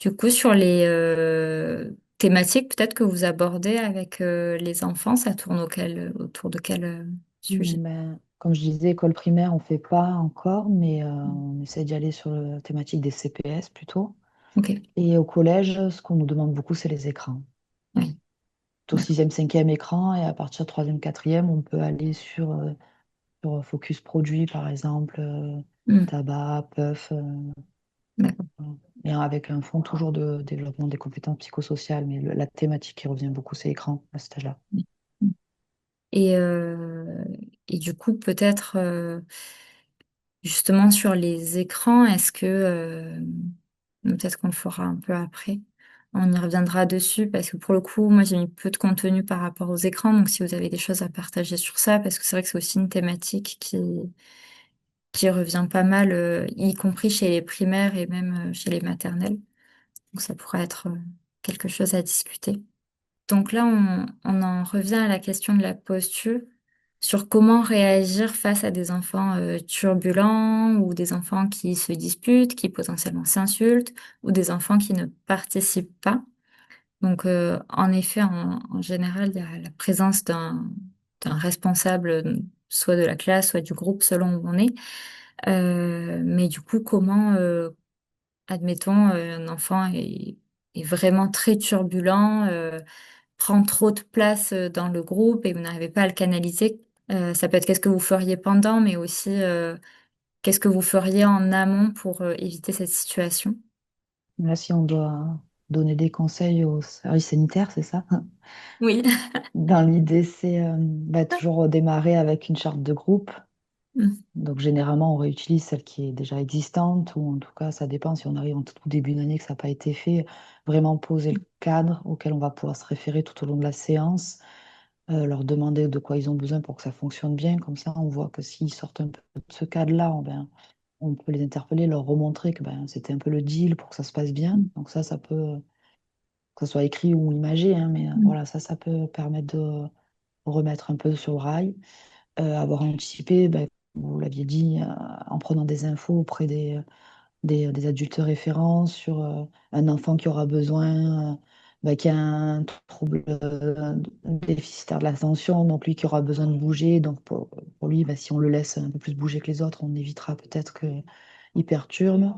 Du coup, sur les thématiques peut-être que vous abordez avec les enfants, ça tourne autour de quel sujet? Ben, comme je disais, école primaire, on fait pas encore, mais on essaie d'y aller sur la thématique des CPS plutôt. Ok, Et au collège, ce qu'on nous demande beaucoup, c'est les écrans. oui, Au d'accord. sixième, cinquième écran, et à partir de troisième, quatrième, on peut aller sur focus produit, par exemple, Hmm, tabac, puff, d'accord. et avec un fond toujours de développement des compétences psychosociales. Mais la thématique qui revient beaucoup, c'est l'écran à cet âge-là. Et, euh, et du coup, peut-être justement sur les écrans, est-ce que peut-être qu'on le fera un peu après. On y reviendra dessus parce que pour le coup, moi j'ai mis peu de contenu par rapport aux écrans, donc si vous avez des choses à partager sur ça, parce que c'est vrai que c'est aussi une thématique qui revient pas mal, y compris chez les primaires et même chez les maternelles. Donc ça pourrait être quelque chose à discuter. Donc là, on en revient à la question de la posture, sur comment réagir face à des enfants turbulents ou des enfants qui se disputent, qui potentiellement s'insultent, ou des enfants qui ne participent pas. Donc en effet, en général, il y a la présence d'un responsable, soit de la classe, soit du groupe, selon où on est. Mais du coup, comment, admettons, un enfant est vraiment très turbulent, prend trop de place dans le groupe et vous n'arrivez pas à le canaliser. Ça peut être qu'est-ce que vous feriez pendant, mais aussi qu'est-ce que vous feriez en amont pour éviter cette situation. Là, si on doit donner des conseils aux services sanitaires, c'est ça? Oui. Dans l'idée, c'est toujours démarrer avec une charte de groupe. Donc, généralement, on réutilise celle qui est déjà existante, ou en tout cas, ça dépend si on arrive en tout début d'année que ça n'a pas été fait. Vraiment poser le cadre auquel on va pouvoir se référer tout au long de la séance, leur demander de quoi ils ont besoin pour que ça fonctionne bien. Comme ça, on voit que s'ils sortent un peu de ce cadre-là, on peut les interpeller, leur remontrer que c'était un peu le deal pour que ça se passe bien. Donc ça peut, que ce soit écrit ou imagé, hein, mais voilà, ça peut permettre de remettre un peu sur le rail, avoir anticipé, vous l'aviez dit, en prenant des infos auprès des adultes référents sur un enfant qui aura besoin, qui a un trouble déficitaire de l'attention, donc lui qui aura besoin de bouger. Donc pour lui, si on le laisse un peu plus bouger que les autres, on évitera peut-être qu'il perturbe.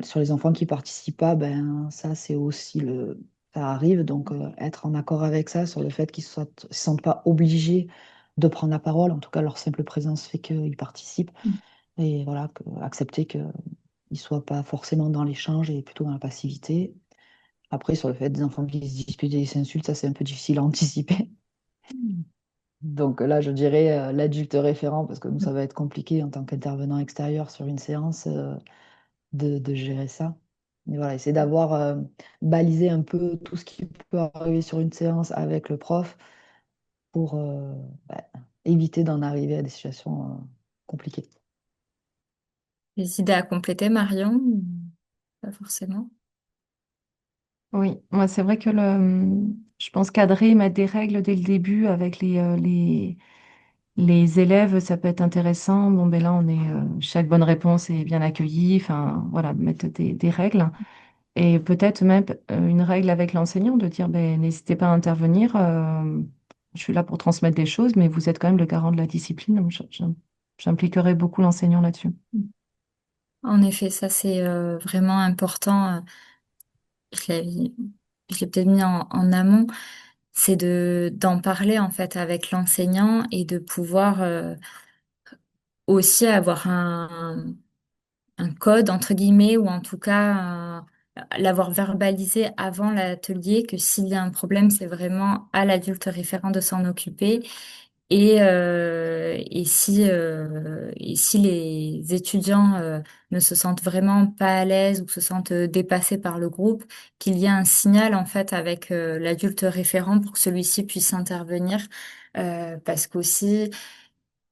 Sur les enfants qui participent pas, ça c'est aussi ça arrive, donc être en accord avec ça sur le fait qu'ils se sentent pas obligés de prendre la parole. En tout cas, leur simple présence fait qu'ils participent. Et voilà, accepter qu'ils ne soient pas forcément dans l'échange et plutôt dans la passivité. Après, sur le fait des enfants qui se disputent et qui s'insultent, ça c'est un peu difficile à anticiper. Donc là, je dirais l'adulte référent, parce que nous, ça va être compliqué en tant qu'intervenant extérieur sur une séance de gérer ça. Mais voilà, essayer d'avoir balisé un peu tout ce qui peut arriver sur une séance avec le prof pour bah, éviter d'en arriver à des situations compliquées. Des idées à compléter, Marion? Ou pas forcément. Oui, moi c'est vrai que je pense cadrer, mettre des règles dès le début avec les élèves, ça peut être intéressant. Bon, ben là, chaque bonne réponse est bien accueillie. Enfin, voilà, de mettre des règles. Et peut-être même une règle avec l'enseignant de dire, ben, n'hésitez pas à intervenir. Je suis là pour transmettre des choses, mais vous êtes quand même le garant de la discipline. Donc, j'impliquerai beaucoup l'enseignant là-dessus. En effet, ça c'est vraiment important. Je l'ai, je l'ai peut-être mis en amont. C'est d'en parler en fait avec l'enseignant et de pouvoir aussi avoir un code, entre guillemets, ou en tout cas l'avoir verbalisé avant l'atelier, que s'il y a un problème, c'est vraiment à l'adulte référent de s'en occuper. Et si les étudiants ne se sentent vraiment pas à l'aise ou se sentent dépassés par le groupe, qu'il y ait un signal en fait avec l'adulte référent pour que celui-ci puisse intervenir. Parce qu'aussi,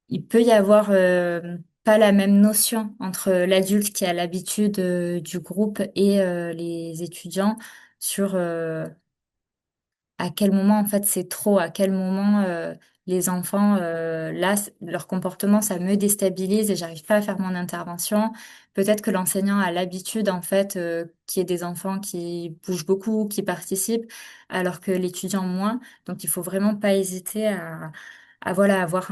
il peut y avoir pas la même notion entre l'adulte qui a l'habitude du groupe et les étudiants sur à quel moment en fait c'est trop, à quel moment les enfants là leur comportement ça me déstabilise et j'arrive pas à faire mon intervention. Peut-être que l'enseignant a l'habitude en fait qu'il y ait des enfants qui bougent beaucoup, qui participent, alors que l'étudiant moins. Donc il faut vraiment pas hésiter à voilà avoir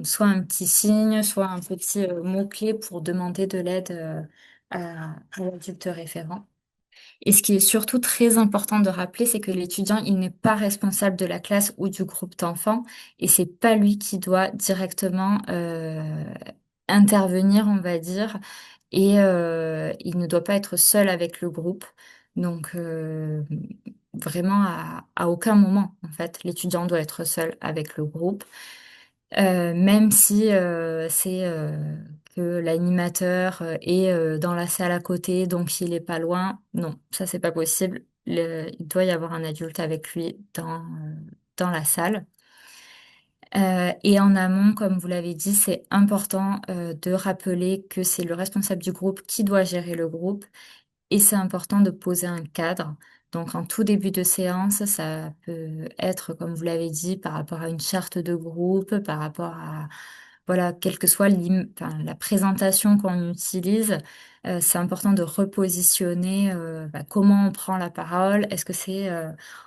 soit un petit signe, soit un petit mot-clé pour demander de l'aide à l'adulte référent. Et ce qui est surtout très important de rappeler, c'est que l'étudiant, il n'est pas responsable de la classe ou du groupe d'enfants, et c'est pas lui qui doit directement intervenir, on va dire, et il ne doit pas être seul avec le groupe. Donc vraiment à aucun moment, en fait, l'étudiant doit être seul avec le groupe. Même si c'est que l'animateur est dans la salle à côté, donc il est pas loin. Non, ça c'est pas possible. Il doit y avoir un adulte avec lui dans la salle. Et en amont, comme vous l'avez dit, c'est important de rappeler que c'est le responsable du groupe qui doit gérer le groupe Et c'est important de poser un cadre. Donc, en tout début de séance, ça peut être, comme vous l'avez dit, par rapport à une charte de groupe, par rapport à, voilà, quelle que soit enfin, la présentation qu'on utilise, c'est important de repositionner comment on prend la parole. Est-ce que c'est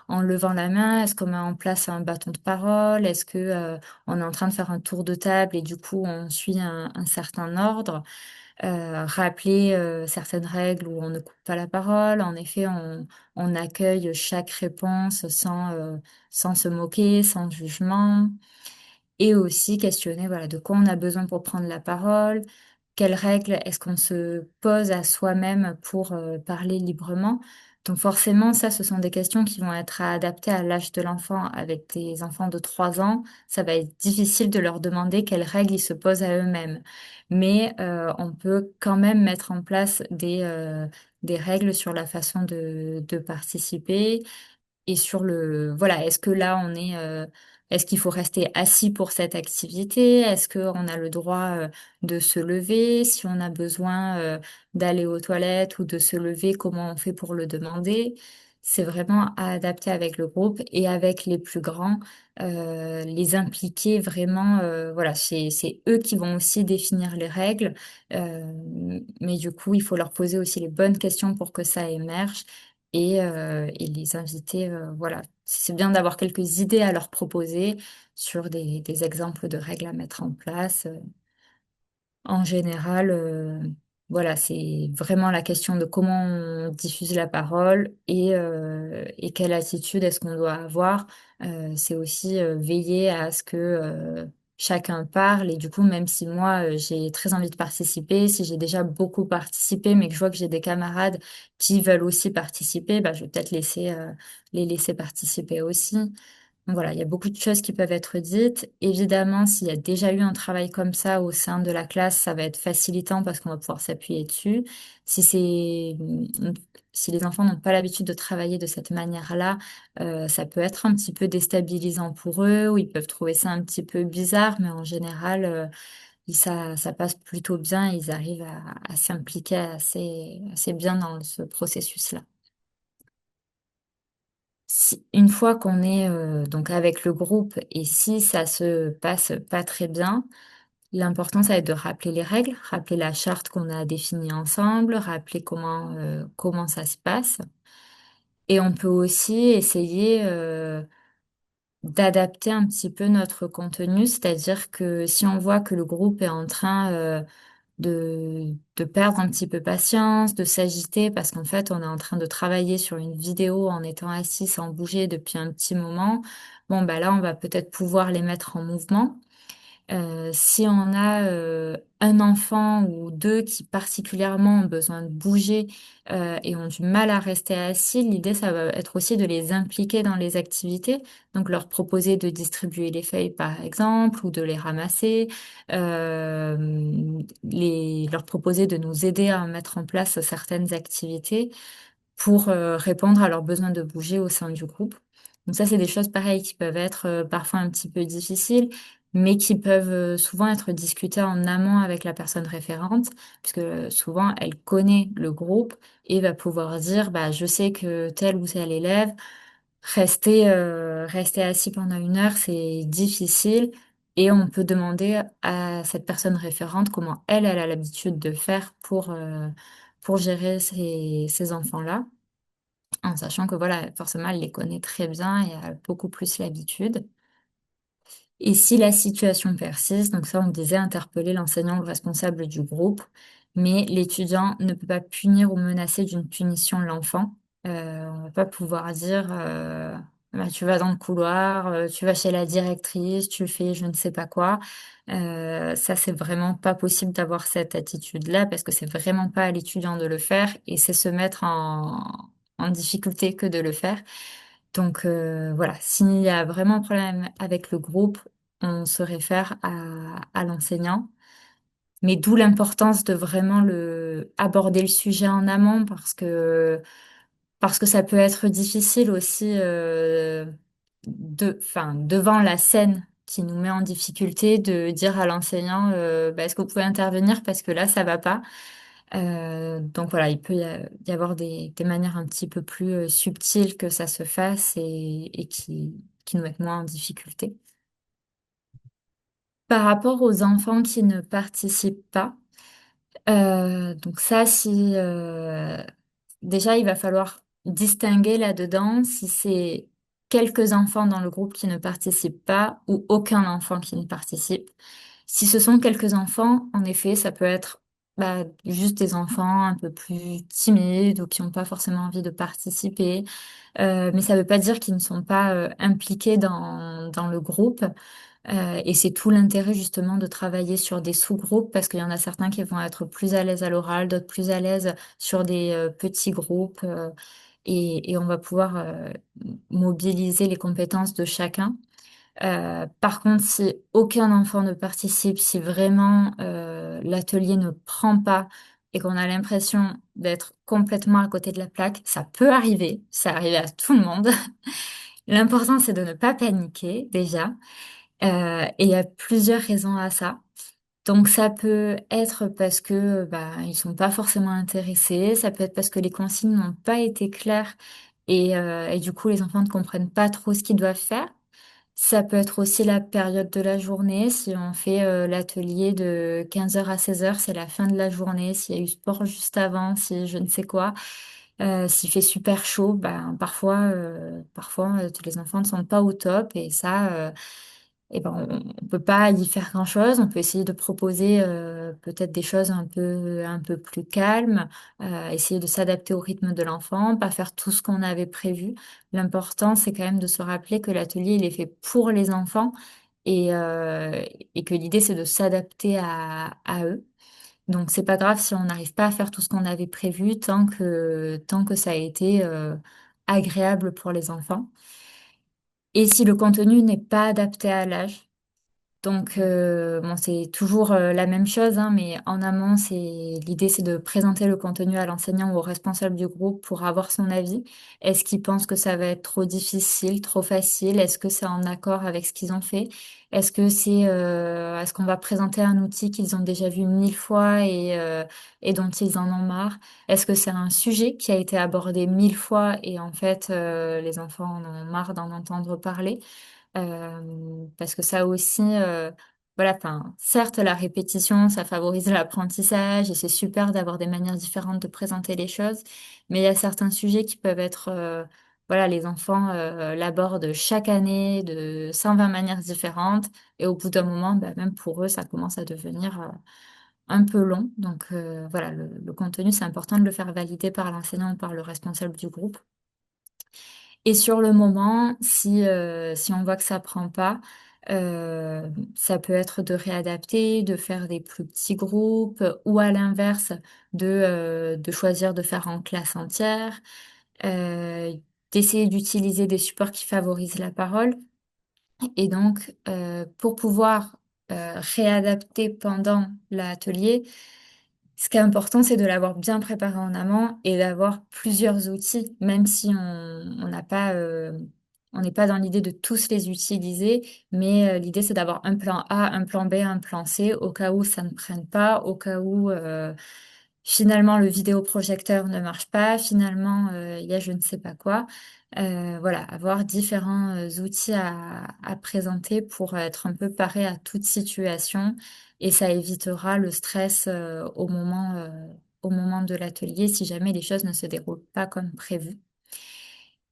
en levant la main? Est-ce qu'on met en place un bâton de parole? Est-ce que on est en train de faire un tour de table et du coup on suit un certain ordre? Rappeler certaines règles où on ne coupe pas la parole. En effet, on accueille chaque réponse sans se moquer, sans jugement. Et aussi questionner voilà, de quoi on a besoin pour prendre la parole, quelles règles est-ce qu'on se pose à soi-même pour parler librement. Donc forcément, ça, ce sont des questions qui vont être adaptées à l'âge de l'enfant. Avec des enfants de 3 ans, ça va être difficile de leur demander quelles règles ils se posent à eux-mêmes. Mais on peut quand même mettre en place des règles sur la façon de participer et sur voilà, est-ce que là est-ce qu'il faut rester assis pour cette activité? Est-ce qu'on a le droit de se lever? Si on a besoin d'aller aux toilettes ou de se lever, comment on fait pour le demander? C'est vraiment à adapter avec le groupe et avec les plus grands, les impliquer vraiment. Voilà, c'est eux qui vont aussi définir les règles, mais du coup, il faut leur poser aussi les bonnes questions pour que ça émerge et les inviter, voilà. C'est bien d'avoir quelques idées à leur proposer sur des exemples de règles à mettre en place. En général, voilà, c'est vraiment la question de comment on diffuse la parole et quelle attitude est-ce qu'on doit avoir. C'est aussi veiller à ce que chacun parle et du coup, même si moi j'ai très envie de participer, si j'ai déjà beaucoup participé, mais que je vois que j'ai des camarades qui veulent aussi participer, bah, je vais peut-être les laisser participer aussi. Donc voilà, il y a beaucoup de choses qui peuvent être dites. Évidemment, s'il y a déjà eu un travail comme ça au sein de la classe, ça va être facilitant parce qu'on va pouvoir s'appuyer dessus. Si c'est, si les enfants n'ont pas l'habitude de travailler de cette manière-là, ça peut être un petit peu déstabilisant pour eux ou ils peuvent trouver ça un petit peu bizarre, mais en général, ça passe plutôt bien. Ils arrivent à s'impliquer assez bien dans ce processus-là. Une fois qu'on est donc avec le groupe et si ça se passe pas très bien, l'important ça va être de rappeler les règles, rappeler la charte qu'on a définie ensemble, rappeler comment ça se passe. Et on peut aussi essayer d'adapter un petit peu notre contenu, c'est-à-dire que si on voit que le groupe est en train de perdre un petit peu patience, de s'agiter parce qu'en fait, on est en train de travailler sur une vidéo en étant assis sans bouger depuis un petit moment. Bon, bah là, on va peut-être pouvoir les mettre en mouvement. Si on a un enfant ou deux qui particulièrement ont besoin de bouger et ont du mal à rester assis, l'idée, ça va être aussi de les impliquer dans les activités. Donc, leur proposer de distribuer les feuilles, par exemple, ou de les ramasser. Leur proposer de nous aider à mettre en place certaines activités pour répondre à leurs besoins de bouger au sein du groupe. Donc ça, c'est des choses pareilles qui peuvent être parfois un petit peu difficiles, mais qui peuvent souvent être discutées en amont avec la personne référente, puisque souvent, elle connaît le groupe et va pouvoir dire, bah, je sais que tel ou tel élève, rester assis pendant 1 heure, c'est difficile. Et on peut demander à cette personne référente comment elle a l'habitude de faire pour gérer ces enfants-là en sachant que voilà, forcément, elle les connaît très bien et a beaucoup plus l'habitude. Et si la situation persiste, donc ça, on disait interpeller l'enseignant ou le responsable du groupe, mais l'étudiant ne peut pas punir ou menacer d'une punition l'enfant. On va pas pouvoir dire, bah, tu vas dans le couloir, tu vas chez la directrice, tu fais je ne sais pas quoi. Ça, c'est vraiment pas possible d'avoir cette attitude-là parce que c'est vraiment pas à l'étudiant de le faire et c'est se mettre en difficulté que de le faire. Donc voilà, s'il y a vraiment un problème avec le groupe, on se réfère à l'enseignant. Mais d'où l'importance de vraiment aborder le sujet en amont parce que ça peut être difficile aussi enfin, devant la scène qui nous met en difficulté de dire à l'enseignant bah, est-ce que vous pouvez intervenir parce que là ça va pas. Donc voilà, il peut y avoir des manières un petit peu plus subtiles que ça se fasse et qui nous mettent moins en difficulté. Par rapport aux enfants qui ne participent pas, donc ça, si déjà il va falloir distinguer là-dedans si c'est quelques enfants dans le groupe qui ne participent pas ou aucun enfant qui ne participe. Si ce sont quelques enfants, en effet, ça peut être juste des enfants un peu plus timides ou qui n'ont pas forcément envie de participer. Mais ça ne veut pas dire qu'ils ne sont pas impliqués dans le groupe. Et c'est tout l'intérêt justement de travailler sur des sous-groupes parce qu'il y en a certains qui vont être plus à l'aise à l'oral, d'autres plus à l'aise sur des petits groupes. Et on va pouvoir mobiliser les compétences de chacun. Par contre, si aucun enfant ne participe, si vraiment l'atelier ne prend pas et qu'on a l'impression d'être complètement à côté de la plaque, ça peut arriver, ça arrive à tout le monde. L'important, c'est de ne pas paniquer déjà. Et il y a plusieurs raisons à ça. Donc ça peut être parce que ils sont pas forcément intéressés, ça peut être parce que les consignes n'ont pas été claires et du coup les enfants ne comprennent pas trop ce qu'ils doivent faire. Ça peut être aussi la période de la journée. Si on fait l'atelier de 15 heures à 16 heures, c'est la fin de la journée. S'il y a eu sport juste avant, si je ne sais quoi, s'il fait super chaud, parfois tous les enfants ne sont pas au top et ça, on peut pas y faire grand-chose. On peut essayer de proposer peut-être des choses un peu plus calmes, essayer de s'adapter au rythme de l'enfant, pas faire tout ce qu'on avait prévu. L'important, c'est quand même de se rappeler que l'atelier, il est fait pour les enfants et, euh, et que l'idée, c'est de s'adapter à eux. Donc, c'est pas grave si on n'arrive pas à faire tout ce qu'on avait prévu tant que ça a été agréable pour les enfants. Et si le contenu n'est pas adapté à l'âge, donc, bon, c'est toujours la même chose, hein, mais en amont, l'idée, c'est de présenter le contenu à l'enseignant ou au responsable du groupe pour avoir son avis. Est-ce qu'il pense que ça va être trop difficile, trop facile? Est-ce que c'est en accord avec ce qu'ils ont fait? Est-ce qu'on va présenter un outil qu'ils ont déjà vu 1000 fois et dont ils en ont marre? Est-ce que c'est un sujet qui a été abordé 1000 fois et en fait, les enfants en ont marre d'en entendre parler? Parce que ça aussi, voilà, enfin, certes, la répétition, ça favorise l'apprentissage et c'est super d'avoir des manières différentes de présenter les choses, mais il y a certains sujets qui peuvent être, voilà, les enfants l'abordent chaque année de 120 manières différentes et au bout d'un moment, même pour eux, ça commence à devenir un peu long. Donc, voilà, le contenu, c'est important de le faire valider par l'enseignant ou par le responsable du groupe. Et sur le moment, si on voit que ça prend pas, ça peut être de réadapter, de faire des plus petits groupes, ou à l'inverse, de choisir de faire en classe entière, euh, d'essayer d'utiliser des supports qui favorisent la parole. Et donc, pour pouvoir réadapter pendant l'atelier, ce qui est important, c'est de l'avoir bien préparé en amont et d'avoir plusieurs outils, même si on n'a pas, on n'est pas dans l'idée de tous les utiliser, mais l'idée c'est d'avoir un plan A, un plan B, un plan C, au cas où ça ne prenne pas, au cas où finalement le vidéoprojecteur ne marche pas, finalement il y a je ne sais pas quoi. Voilà, avoir différents outils à présenter pour être un peu paré à toute situation et ça évitera le stress au moment de l'atelier si jamais les choses ne se déroulent pas comme prévu.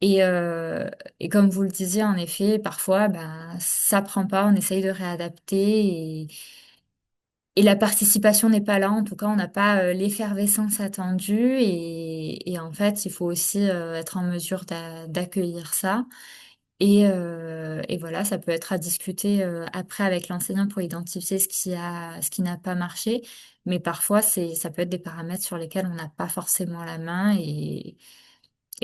Et, euh, et comme vous le disiez, en effet, parfois, ça prend pas, on essaye de réadapter et la participation n'est pas là. En tout cas, on n'a pas l'effervescence attendue et en fait, il faut aussi être en mesure d'accueillir ça. Et voilà, ça peut être à discuter après avec l'enseignant pour identifier ce qui n'a pas marché. Mais parfois, ça peut être des paramètres sur lesquels on n'a pas forcément la main. Et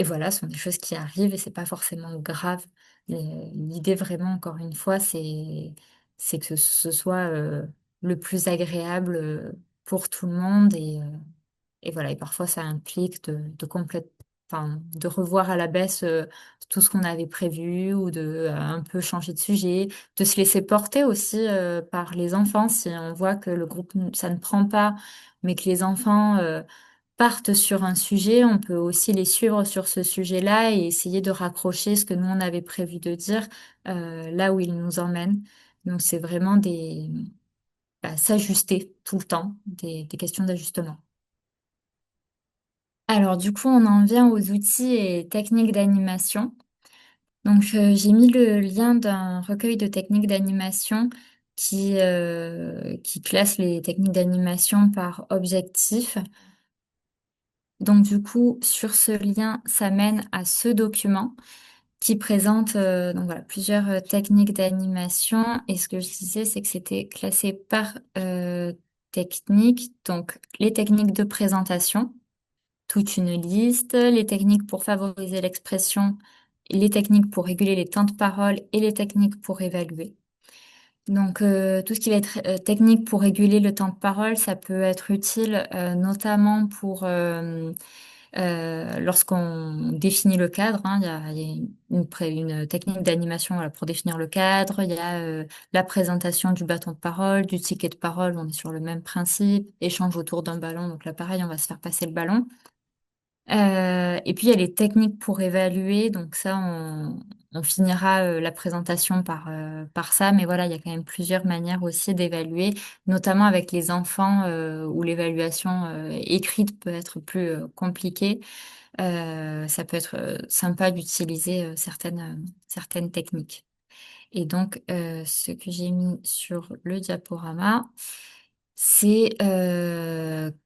voilà, ce sont des choses qui arrivent et c'est pas forcément grave. L'idée vraiment, encore une fois, c'est que ce soit le plus agréable pour tout le monde. Et voilà, et parfois, ça implique de complètement de revoir à la baisse tout ce qu'on avait prévu ou de un peu changer de sujet, de se laisser porter aussi par les enfants si on voit que le groupe ça ne prend pas, mais que les enfants partent sur un sujet, on peut aussi les suivre sur ce sujet-là et essayer de raccrocher ce que nous on avait prévu de dire là où ils nous emmènent. Donc c'est vraiment s'ajuster tout le temps, des questions d'ajustement. Alors du coup, on en vient aux outils et techniques d'animation. Donc j'ai mis le lien d'un recueil de techniques d'animation qui classe les techniques d'animation par objectif. Donc du coup, sur ce lien, ça mène à ce document qui présente donc voilà, plusieurs techniques d'animation. Et ce que je disais, c'est que c'était classé par technique. Donc les techniques de présentation, toute une liste, les techniques pour favoriser l'expression, les techniques pour réguler les temps de parole et les techniques pour évaluer. Donc, tout ce qui va être technique pour réguler le temps de parole, ça peut être utile notamment pour lorsqu'on définit le cadre. Hein, il y a une technique d'animation voilà, pour définir le cadre. Il y a la présentation du bâton de parole, du ticket de parole. On est sur le même principe. Échange autour d'un ballon. Donc là, pareil, on va se faire passer le ballon. Et puis il y a les techniques pour évaluer, donc ça on finira la présentation par ça, mais voilà, il y a quand même plusieurs manières aussi d'évaluer, notamment avec les enfants où l'évaluation écrite peut être plus compliquée. Ça peut être sympa d'utiliser certaines techniques. Et donc, ce que j'ai mis sur le diaporama, c'est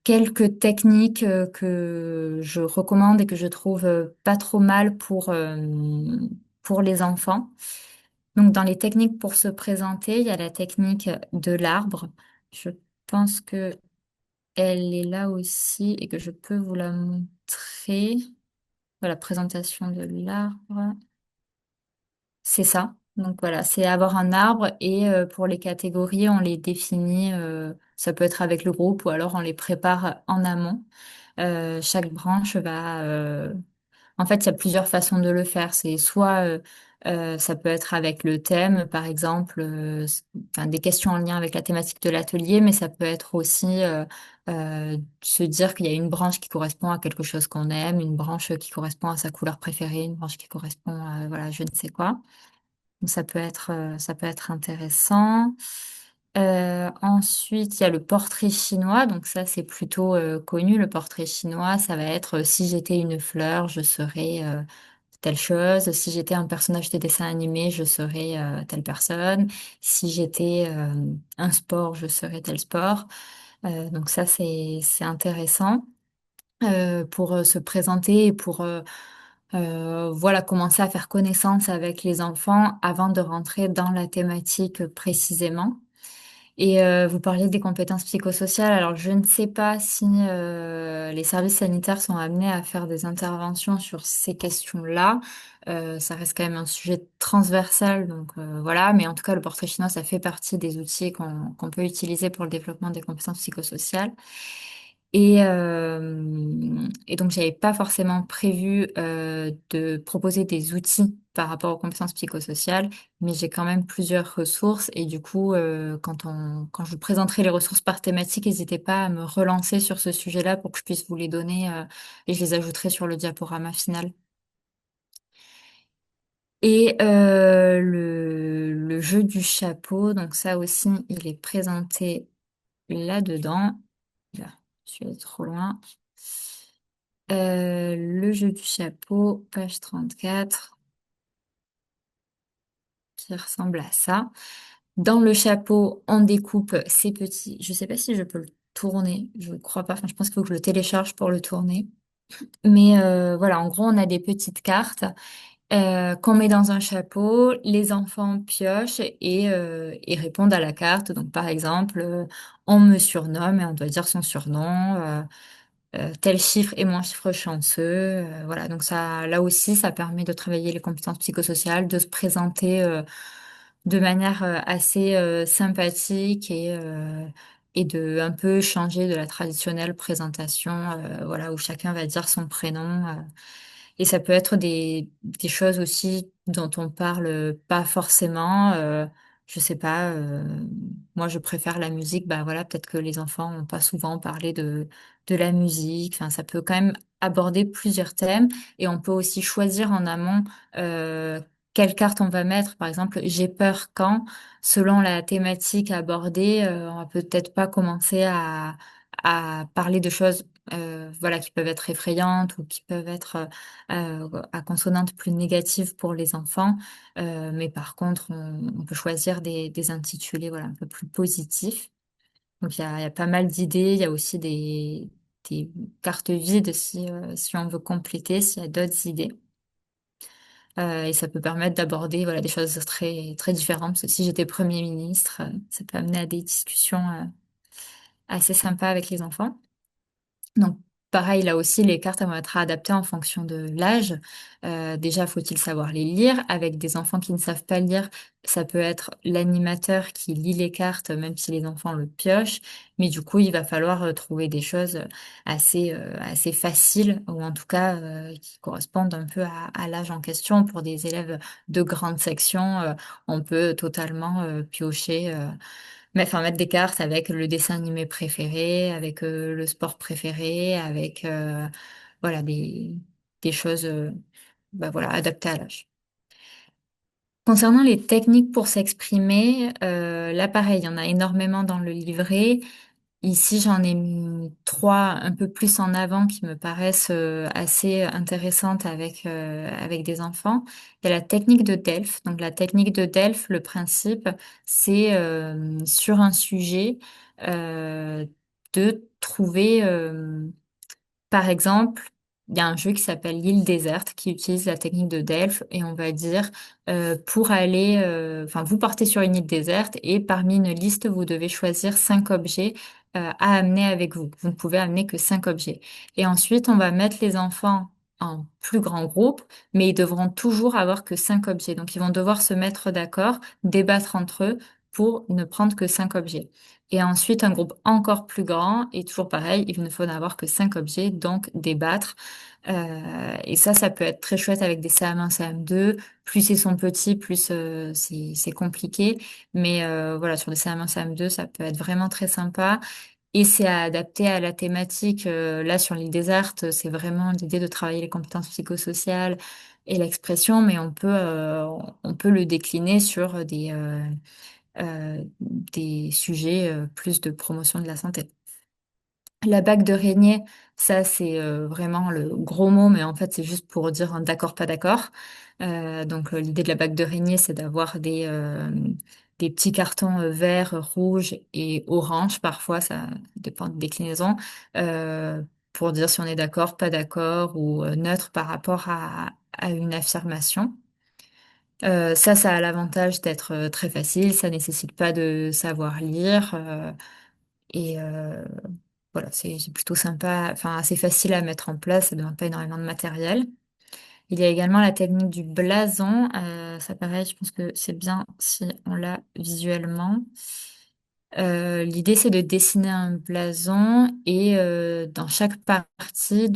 quelques techniques que je recommande et que je trouve pas trop mal pour les enfants. Donc, dans les techniques pour se présenter, il y a la technique de l'arbre. Je pense que elle est là aussi et que je peux vous la montrer. Voilà, présentation de l'arbre. C'est ça. Donc voilà, c'est avoir un arbre et pour les catégories, on les définit, ça peut être avec le groupe ou alors on les prépare en amont. Chaque branche va... En fait, il y a plusieurs façons de le faire. C'est soit ça peut être avec le thème, par exemple, enfin, des questions en lien avec la thématique de l'atelier, mais ça peut être aussi se dire qu'il y a une branche qui correspond à quelque chose qu'on aime, une branche qui correspond à sa couleur préférée, une branche qui correspond à voilà, je ne sais quoi. Donc, ça peut être intéressant. Ensuite, il y a le portrait chinois. Donc ça, c'est plutôt connu. Le portrait chinois, ça va être si j'étais une fleur, je serais telle chose. Si j'étais un personnage de dessin animé, je serais telle personne. Si j'étais un sport, je serais tel sport. Donc ça, c'est intéressant pour se présenter et pour voilà, commencer à faire connaissance avec les enfants avant de rentrer dans la thématique précisément. Et vous parliez des compétences psychosociales. Alors, je ne sais pas si les services sanitaires sont amenés à faire des interventions sur ces questions-là. Ça reste quand même un sujet transversal, donc voilà. Mais en tout cas, le portrait chinois, ça fait partie des outils qu'on peut utiliser pour le développement des compétences psychosociales. Et donc, j'avais pas forcément prévu de proposer des outils par rapport aux compétences psychosociales, mais j'ai quand même plusieurs ressources. Et du coup, quand je vous présenterai les ressources par thématique, n'hésitez pas à me relancer sur ce sujet-là pour que je puisse vous les donner et je les ajouterai sur le diaporama final. Et le jeu du chapeau, donc ça aussi, il est présenté là-dedans. Là, je suis allée trop loin. Le jeu du chapeau, page 34, qui ressemble à ça. Dans le chapeau, on découpe ces petits. Je sais pas si je peux le tourner. Je ne crois pas. Enfin, je pense qu'il faut que je le télécharge pour le tourner. Mais voilà, en gros, on a des petites cartes qu'on met dans un chapeau. Les enfants piochent et répondent à la carte. Donc, par exemple, on me surnomme et on doit dire son surnom. Tel chiffre est mon chiffre chanceux. Voilà, donc ça, là aussi, ça permet de travailler les compétences psychosociales, de se présenter de manière assez sympathique et de un peu changer de la traditionnelle présentation, voilà, où chacun va dire son prénom. Et ça peut être des choses aussi dont on parle pas forcément. Je sais pas, moi je préfère la musique. Bah voilà, peut-être que les enfants n'ont pas souvent parlé de la musique. Enfin, ça peut quand même aborder plusieurs thèmes. Et on peut aussi choisir en amont quelle carte on va mettre. Par exemple, j'ai peur quand, selon la thématique abordée, on va peut-être pas commencer à parler de choses voilà, qui peuvent être effrayantes ou qui peuvent être à consonance plus négative pour les enfants. Mais par contre, on peut choisir des intitulés voilà, un peu plus positifs. Donc il y a pas mal d'idées. Il y a aussi des cartes vides si on veut compléter, s'il y a d'autres idées. Et ça peut permettre d'aborder voilà, des choses très, très différentes. Parce que si j'étais Premier ministre, ça peut amener à des discussions assez sympas avec les enfants. Donc, pareil, là aussi, les cartes elles vont être adaptées en fonction de l'âge. Déjà, faut-il savoir les lire? Avec des enfants qui ne savent pas lire, ça peut être l'animateur qui lit les cartes, même si les enfants le piochent. Mais du coup, il va falloir trouver des choses assez faciles, ou en tout cas qui correspondent un peu à l'âge en question. Pour des élèves de grande section, on peut totalement piocher. Mais enfin, mettre des cartes avec le dessin animé préféré, avec le sport préféré, avec voilà des choses bah, voilà, adaptées à l'âge. Concernant les techniques pour s'exprimer, là pareil, il y en a énormément dans le livret. Ici, j'en ai mis trois un peu plus en avant qui me paraissent assez intéressantes avec des enfants. Il y a la technique de Delphes. Donc, la technique de Delphes, le principe, c'est sur un sujet de trouver par exemple, il y a un jeu qui s'appelle l'île déserte qui utilise la technique de Delphes et on va dire pour aller, enfin vous partez sur une île déserte et parmi une liste vous devez choisir 5 objets à amener avec vous. Vous ne pouvez amener que 5 objets. Et ensuite on va mettre les enfants en plus grand groupe, mais ils devront toujours avoir que 5 objets. Donc ils vont devoir se mettre d'accord, débattre entre eux pour ne prendre que 5 objets. Et ensuite, un groupe encore plus grand, et toujours pareil, il ne faut n'avoir que 5 objets, donc débattre. Et ça peut être très chouette avec des CM1, CM2. Plus ils sont petits, plus c'est compliqué. Mais voilà, sur des CM1, CM2, ça peut être vraiment très sympa. Et c'est adapté à la thématique. Là, sur l'île déserte, c'est vraiment l'idée de travailler les compétences psychosociales et l'expression, mais on peut le décliner sur des sujets plus de promotion de la santé. La bague de régnier, ça c'est vraiment le gros mot, mais en fait c'est juste pour dire un d'accord, pas d'accord. Donc l'idée de la bague de régnier, c'est d'avoir des petits cartons verts, rouges et orange, parfois ça dépend de déclinaison, pour dire si on est d'accord, pas d'accord ou neutre par rapport à une affirmation. Ça a l'avantage d'être très facile, ça nécessite pas de savoir lire et voilà, c'est plutôt sympa, enfin assez facile à mettre en place, ça ne demande pas énormément de matériel. Il y a également la technique du blason, ça pareil, je pense que c'est bien si on l'a visuellement. L'idée c'est de dessiner un blason et dans chaque partie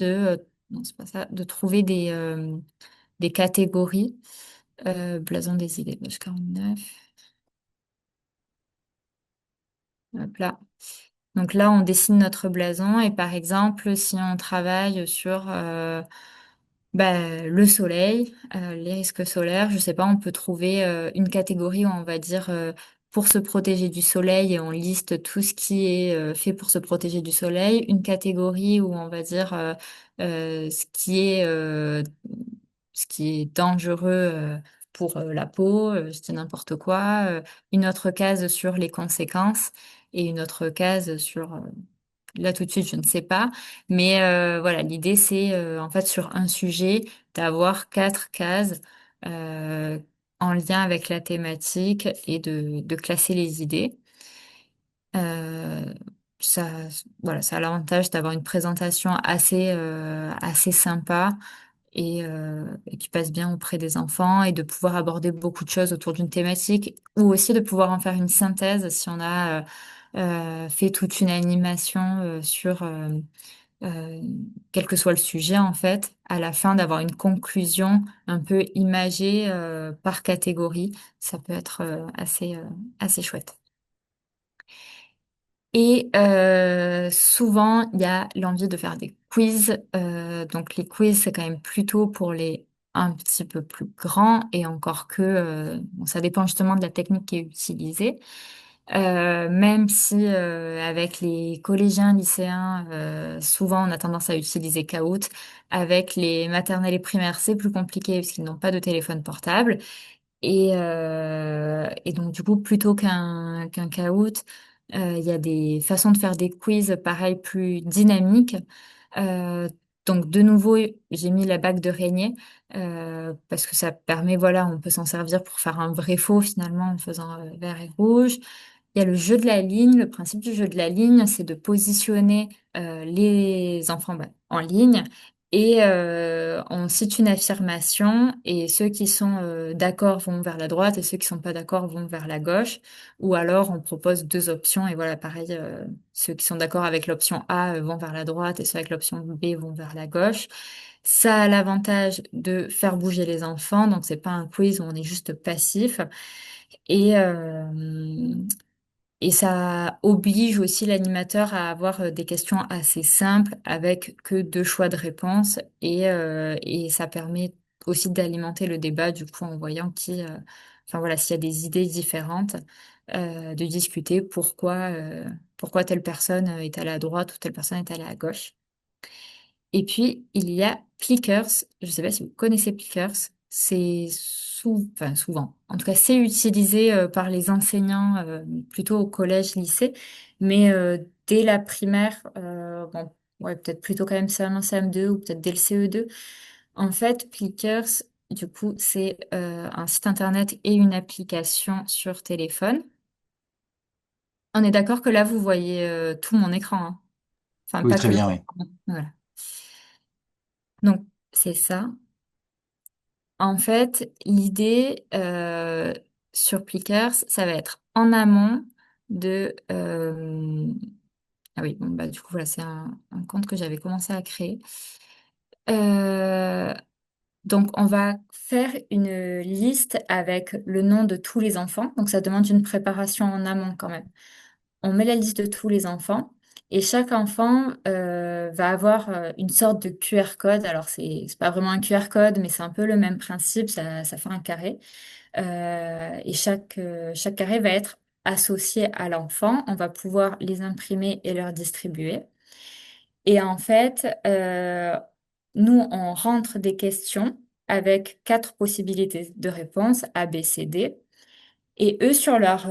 non c'est pas ça, de trouver des catégories. Blason des idées, page 49. Hop là. Donc là, on dessine notre blason et par exemple, si on travaille sur bah, le soleil, les risques solaires, je sais pas, on peut trouver une catégorie où on va dire pour se protéger du soleil et on liste tout ce qui est fait pour se protéger du soleil. Une catégorie où on va dire ce qui est dangereux pour la peau, je dis n'importe quoi. Une autre case sur les conséquences et une autre case sur là tout de suite, je ne sais pas, mais voilà, l'idée c'est en fait sur un sujet d'avoir 4 cases euh, en lien avec la thématique et de classer les idées. Euh, ça, voilà, ça a l'avantage d'avoir une présentation assez sympa et qui passe bien auprès des enfants et de pouvoir aborder beaucoup de choses autour d'une thématique ou aussi de pouvoir en faire une synthèse si on a fait toute une animation euh, quel que soit le sujet en fait, à la fin d'avoir une conclusion un peu imagée par catégorie. Ça peut être assez chouette. Et souvent, il y a l'envie de faire des quiz. Donc les quiz, c'est quand même plutôt pour les un petit peu plus grands et encore que bon, ça dépend justement de la technique qui est utilisée. Même si avec les collégiens, lycéens, souvent on a tendance à utiliser Kahoot. Avec les maternelles et primaires, c'est plus compliqué parce qu'ils n'ont pas de téléphone portable. Et donc, du coup, plutôt qu'un Kahoot, il y a des façons de faire des quiz, pareil, plus dynamiques. Euh, donc, de nouveau, j'ai mis la bague de Régnier parce que ça permet, voilà, on peut s'en servir pour faire un vrai faux finalement en faisant vert et rouge. Il y a le jeu de la ligne. Le principe du jeu de la ligne, c'est de positionner les enfants en ligne et on cite une affirmation et ceux qui sont d'accord vont vers la droite et ceux qui sont pas d'accord vont vers la gauche. Ou alors on propose deux options et voilà, pareil, ceux qui sont d'accord avec l'option A vont vers la droite et ceux avec l'option B vont vers la gauche. Ça a l'avantage de faire bouger les enfants, donc c'est pas un quiz où on est juste passif. Et, et ça oblige aussi l'animateur à avoir des questions assez simples avec que deux choix de réponse et ça permet aussi d'alimenter le débat du coup en voyant enfin voilà, s'il y a des idées différentes, de discuter pourquoi telle personne est allée à droite ou telle personne est allée à gauche. Et puis, il y a Plickers. Je ne sais pas si vous connaissez Plickers. C'est enfin, souvent. En tout cas, c'est utilisé par les enseignants plutôt au collège, lycée. Mais dès la primaire, bon, ouais, peut-être plutôt quand même CM1, CM2 ou peut-être dès le CE2. En fait, Plickers, du coup, c'est un site internet et une application sur téléphone. On est d'accord que là, vous voyez tout mon écran, hein. Enfin, Oui, pas très que le... bien, oui. Voilà. Donc, c'est ça. En fait, l'idée sur Plickers, ça va être en amont de... Ah oui, bon, bah, du coup, voilà, c'est un compte que j'avais commencé à créer. Euh, donc, on va faire une liste avec le nom de tous les enfants. Donc, ça demande une préparation en amont quand même. On met la liste de tous les enfants et chaque enfant va avoir une sorte de QR code. Alors, c'est pas vraiment un QR code, mais c'est un peu le même principe. Ça fait un carré. Et chaque carré va être associé à l'enfant. On va pouvoir les imprimer et leur distribuer. Et en fait, nous, on rentre des questions avec quatre possibilités de réponse, A, B, C, D. Et eux, sur leur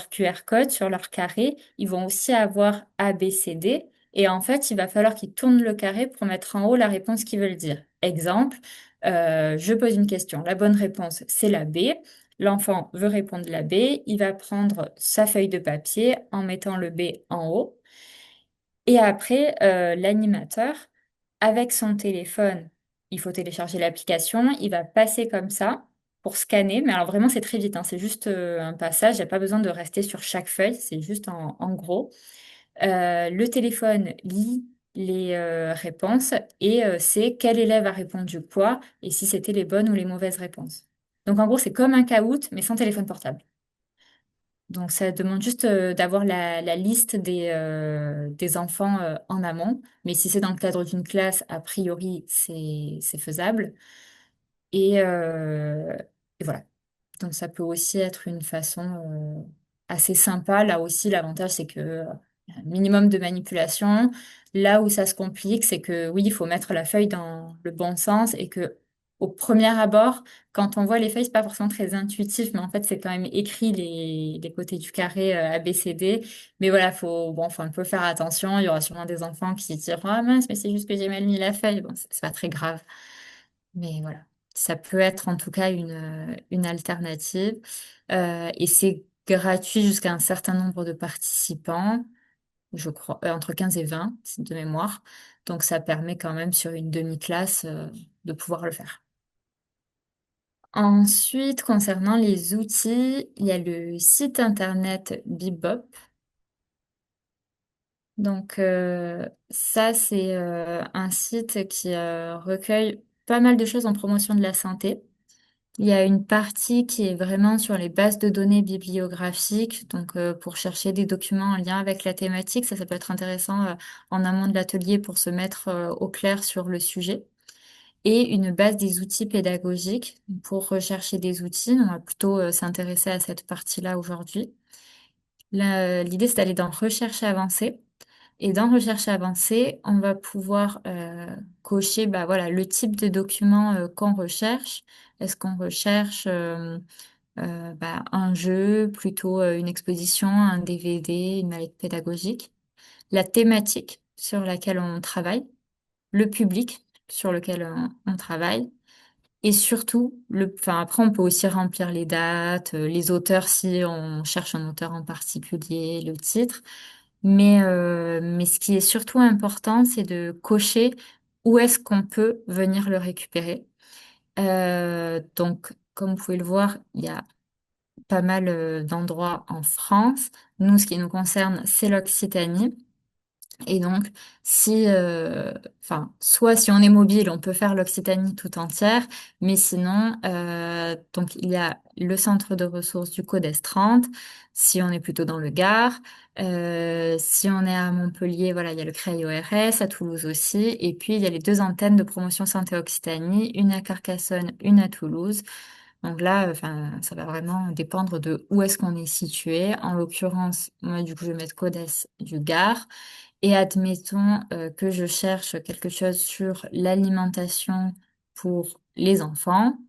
QR code, sur leur carré, ils vont aussi avoir A, B, C, D. Et en fait, il va falloir qu'ils tournent le carré pour mettre en haut la réponse qu'ils veulent dire. Exemple, je pose une question. La bonne réponse, c'est la B. L'enfant veut répondre la B. Il va prendre sa feuille de papier en mettant le B en haut. Et après, l'animateur, avec son téléphone, il faut télécharger l'application, il va passer comme ça pour scanner. Mais alors vraiment, c'est très vite, hein, c'est juste un passage, il n'y a pas besoin de rester sur chaque feuille, c'est juste en gros. Le téléphone lit les réponses et c'est quel élève a répondu quoi et si c'était les bonnes ou les mauvaises réponses. Donc en gros, c'est comme un Kahoot, mais sans téléphone portable. Donc, ça demande juste d'avoir la liste des enfants en amont. Mais si c'est dans le cadre d'une classe, a priori, c'est faisable. Et, euh, et voilà. Donc, ça peut aussi être une façon assez sympa. Là aussi, l'avantage, c'est que y a un minimum de manipulation. Là où ça se complique, c'est que oui, il faut mettre la feuille dans le bon sens et que au premier abord, quand on voit les feuilles, c'est pas forcément très intuitif, mais en fait, c'est quand même écrit les côtés du carré A, B, C, D. Mais voilà, faut un peu faire attention. Il y aura sûrement des enfants qui se diront, ah mince, mais c'est juste que j'ai mal mis la feuille. Bon, c'est pas très grave. Mais voilà, ça peut être en tout cas une alternative. Et c'est gratuit jusqu'à un certain nombre de participants, je crois, entre 15 et 20, c'est de mémoire. Donc ça permet quand même sur une demi-classe de pouvoir le faire. Ensuite, concernant les outils, il y a le site internet Bebop. Donc ça, c'est un site qui recueille pas mal de choses en promotion de la santé. Il y a une partie qui est vraiment sur les bases de données bibliographiques, donc pour chercher des documents en lien avec la thématique, ça peut être intéressant en amont de l'atelier pour se mettre au clair sur le sujet. Et une base des outils pédagogiques pour rechercher des outils. On va plutôt s'intéresser à cette partie-là aujourd'hui. L'idée, c'est d'aller dans recherche avancée. Et dans recherche avancée, on va pouvoir cocher bah, voilà, le type de document qu'on recherche. Est-ce qu'on recherche bah, un jeu, plutôt une exposition, un DVD, une mallette pédagogique, la thématique sur laquelle on travaille, le public sur lequel on travaille, et surtout, enfin, après, on peut aussi remplir les dates, les auteurs si on cherche un auteur en particulier, le titre. Mais ce qui est surtout important, c'est de cocher où est-ce qu'on peut venir le récupérer. Donc, comme vous pouvez le voir, il y a pas mal d'endroits en France. Nous, ce qui nous concerne, c'est l'Occitanie. Et donc, enfin, soit si on est mobile, on peut faire l'Occitanie tout entière, mais sinon, donc il y a le centre de ressources du Codest 30, si on est plutôt dans le Gard. Si on est à Montpellier, voilà, il y a le CREI ORS, à Toulouse aussi, et puis il y a les deux antennes de promotion santé Occitanie, une à Carcassonne, une à Toulouse. Donc là, enfin, ça va vraiment dépendre de où est-ce qu'on est situé. En l'occurrence, moi, du coup, je vais mettre Codest du Gard. Et admettons que je cherche quelque chose sur l'alimentation pour les enfants.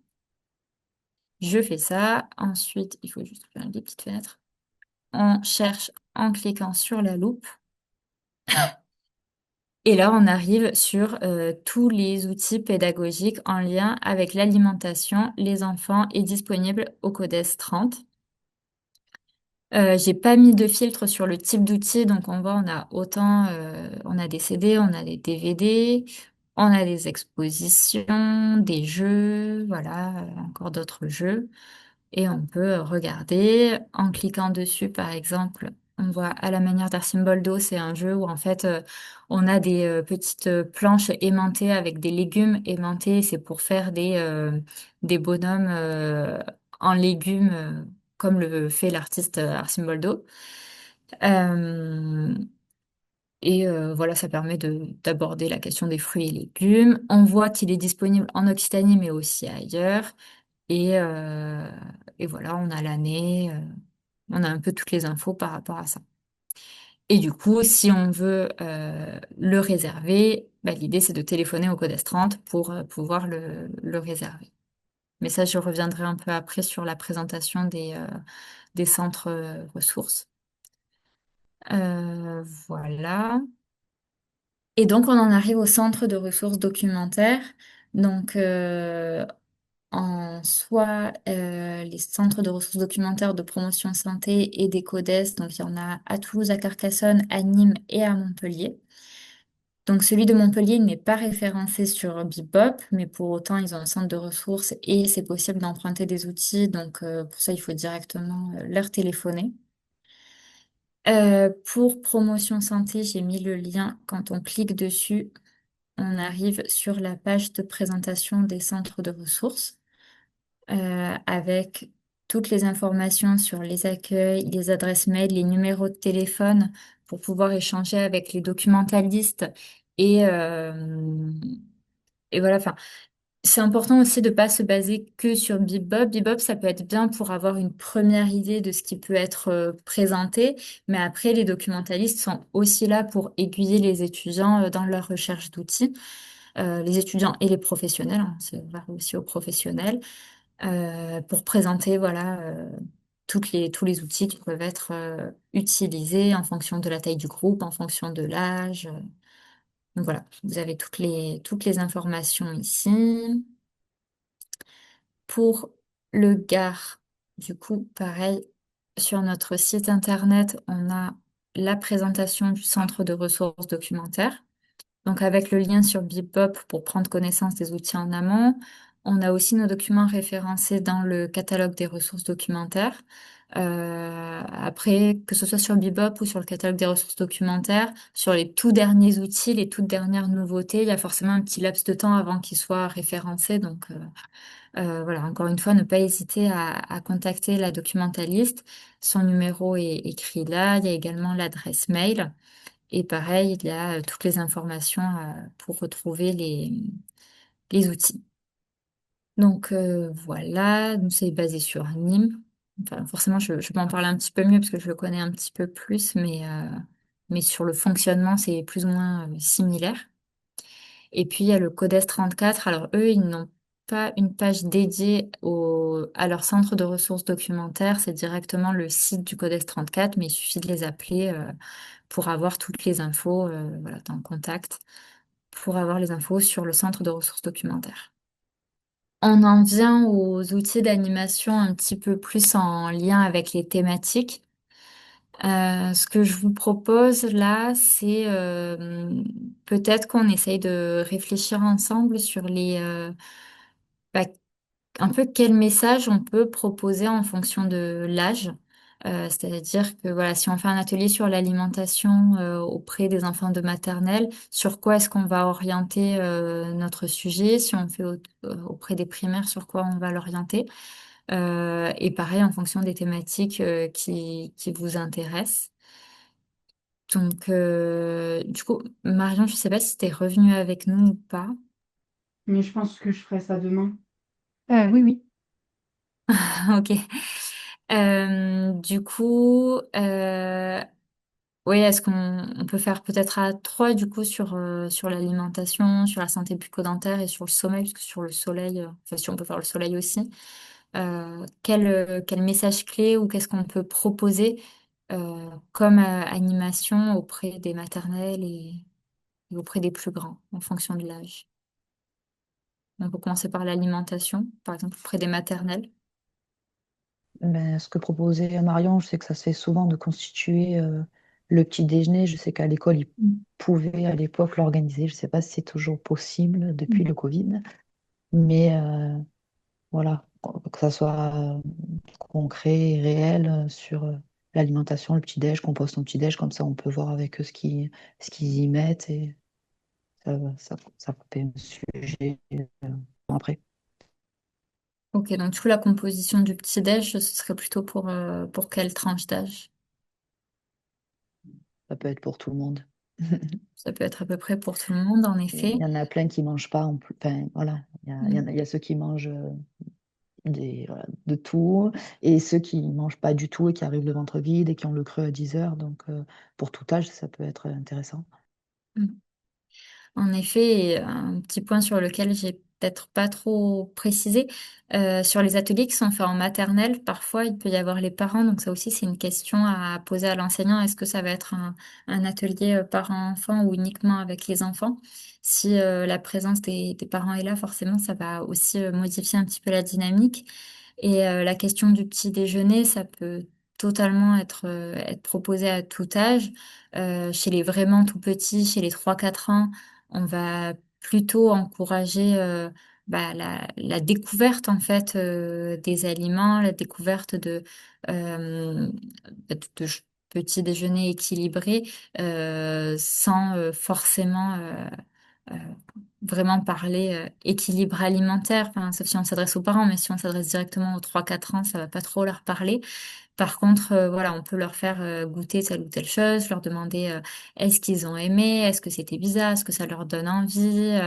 Je fais ça. Ensuite, il faut juste faire des petites fenêtres. On cherche en cliquant sur la loupe. Et là, on arrive sur tous les outils pédagogiques en lien avec l'alimentation, les enfants et disponibles au CODES 30. J'ai pas mis de filtre sur le type d'outil, donc on voit, on a autant, on a des CD, on a des DVD, on a des expositions, des jeux, voilà, encore d'autres jeux. Et on peut regarder en cliquant dessus, par exemple, on voit à la manière d'Arcimboldo, c'est un jeu où en fait on a des petites planches aimantées avec des légumes aimantés. C'est pour faire des bonhommes en légumes, comme le fait l'artiste Arcimboldo. Euh, voilà, ça permet d'aborder la question des fruits et légumes. On voit qu'il est disponible en Occitanie, mais aussi ailleurs. Et, euh, et voilà, on a l'année, on a un peu toutes les infos par rapport à ça. Et du coup, si on veut le réserver, bah, l'idée c'est de téléphoner au Codest 30 pour pouvoir le réserver. Mais ça, je reviendrai un peu après sur la présentation des centres ressources. Voilà. Et donc, on en arrive au centre de ressources documentaires. Donc, en soi, les centres de ressources documentaires de promotion santé et des CODES, donc il y en a à Toulouse, à Carcassonne, à Nîmes et à Montpellier. Donc celui de Montpellier il n'est pas référencé sur Bebop, mais pour autant ils ont un centre de ressources et c'est possible d'emprunter des outils. Donc pour ça il faut directement leur téléphoner. Pour promotion santé, j'ai mis le lien. Quand on clique dessus, on arrive sur la page de présentation des centres de ressources. Avec toutes les informations sur les accueils, les adresses mail, les numéros de téléphone pour pouvoir échanger avec les documentalistes. Et, euh, et voilà, enfin, c'est important aussi de ne pas se baser que sur Bebop. Bebop, ça peut être bien pour avoir une première idée de ce qui peut être présenté, mais après, les documentalistes sont aussi là pour aiguiller les étudiants dans leur recherche d'outils, les étudiants et les professionnels, hein, c'est ouvert aussi aux professionnels pour présenter voilà tous les outils qui peuvent être utilisés en fonction de la taille du groupe, en fonction de l'âge. Donc voilà, vous avez toutes les informations ici. Pour le Gard, du coup, pareil, sur notre site internet, on a la présentation du centre de ressources documentaires. Donc avec le lien sur Bebop pour prendre connaissance des outils en amont, on a aussi nos documents référencés dans le catalogue des ressources documentaires. Après, que ce soit sur Bebop ou sur le catalogue des ressources documentaires, sur les tout derniers outils, les toutes dernières nouveautés, il y a forcément un petit laps de temps avant qu'ils soient référencés. Donc, voilà, encore une fois, ne pas hésiter à contacter la documentaliste. Son numéro est écrit là. Il y a également l'adresse mail. Et pareil, il y a toutes les informations pour retrouver les outils. Donc voilà, nous c'est basé sur Nîmes. Enfin, forcément, je peux en parler un petit peu mieux parce que je le connais un petit peu plus, mais sur le fonctionnement, c'est plus ou moins similaire. Et puis il y a le Codes 34. Alors eux, ils n'ont pas une page dédiée à leur centre de ressources documentaires. C'est directement le site du Codes 34, mais il suffit de les appeler pour avoir toutes les infos. Voilà, t'es en contact pour avoir les infos sur le centre de ressources documentaires. On en vient aux outils d'animation un petit peu plus en lien avec les thématiques. Ce que je vous propose là, c'est peut-être qu'on essaye de réfléchir ensemble sur bah, un peu quel message on peut proposer en fonction de l'âge. C'est-à-dire que voilà, si on fait un atelier sur l'alimentation auprès des enfants de maternelle, sur quoi est-ce qu'on va orienter notre sujet? Si on fait auprès des primaires, sur quoi on va l'orienter? Et pareil en fonction des thématiques qui vous intéressent. Donc, du coup, Marion, je sais pas si tu es revenue avec nous ou pas. Mais je pense que je ferai ça demain. Oui, oui. Ok. Du coup, oui, est-ce qu'on peut faire peut-être à trois du coup sur l'alimentation, sur la santé bucco-dentaire et sur le sommeil, parce que sur le soleil, enfin si on peut faire le soleil aussi, quel message clé ou qu'est-ce qu'on peut proposer comme animation auprès des maternelles et auprès des plus grands en fonction de l'âge. On peut commencer par l'alimentation, par exemple auprès des maternelles. Ben, ce que proposait Marion, je sais que ça se fait souvent de constituer le petit déjeuner. Je sais qu'à l'école, ils Mm. pouvaient à l'époque l'organiser. Je ne sais pas si c'est toujours possible depuis Mm. le Covid. Mais voilà, que ça soit concret et réel sur l'alimentation, le petit-déj, qu'on poste son petit-déj, comme ça on peut voir avec eux ce qu'ils y mettent et ça peut être un sujet après. Ok, donc du coup, la composition du petit-déj, ce serait plutôt pour quelle tranche d'âge? Ça peut être pour tout le monde. Ça peut être à peu près pour tout le monde, en Il effet. y en a plein qui mangent pas. Enfin, voilà, Mm. il y a ceux qui mangent voilà, de tout et ceux qui mangent pas du tout et qui arrivent le ventre vide et qui ont le creux à 10 heures. Donc, pour tout âge, ça peut être intéressant. Mm. En effet, et un petit point sur lequel j'ai peut-être pas trop précisé, sur les ateliers qui sont faits en maternelle, parfois il peut y avoir les parents, donc ça aussi c'est une question à poser à l'enseignant. Est-ce que ça va être un atelier parent-enfant ou uniquement avec les enfants? Si la présence des parents est là, forcément ça va aussi modifier un petit peu la dynamique. Et la question du petit déjeuner, ça peut totalement être proposé à tout âge. Chez les vraiment tout petits, chez les 3 4 ans, on va plutôt encourager la découverte en fait des aliments, la découverte de petits déjeuners équilibrés sans forcément euh, vraiment parler équilibre alimentaire, enfin, sauf si on s'adresse aux parents, mais si on s'adresse directement aux 3 4 ans, ça va pas trop leur parler. Par contre, voilà, on peut leur faire goûter telle ou telle chose, leur demander est-ce qu'ils ont aimé, est-ce que c'était bizarre, est-ce que ça leur donne envie,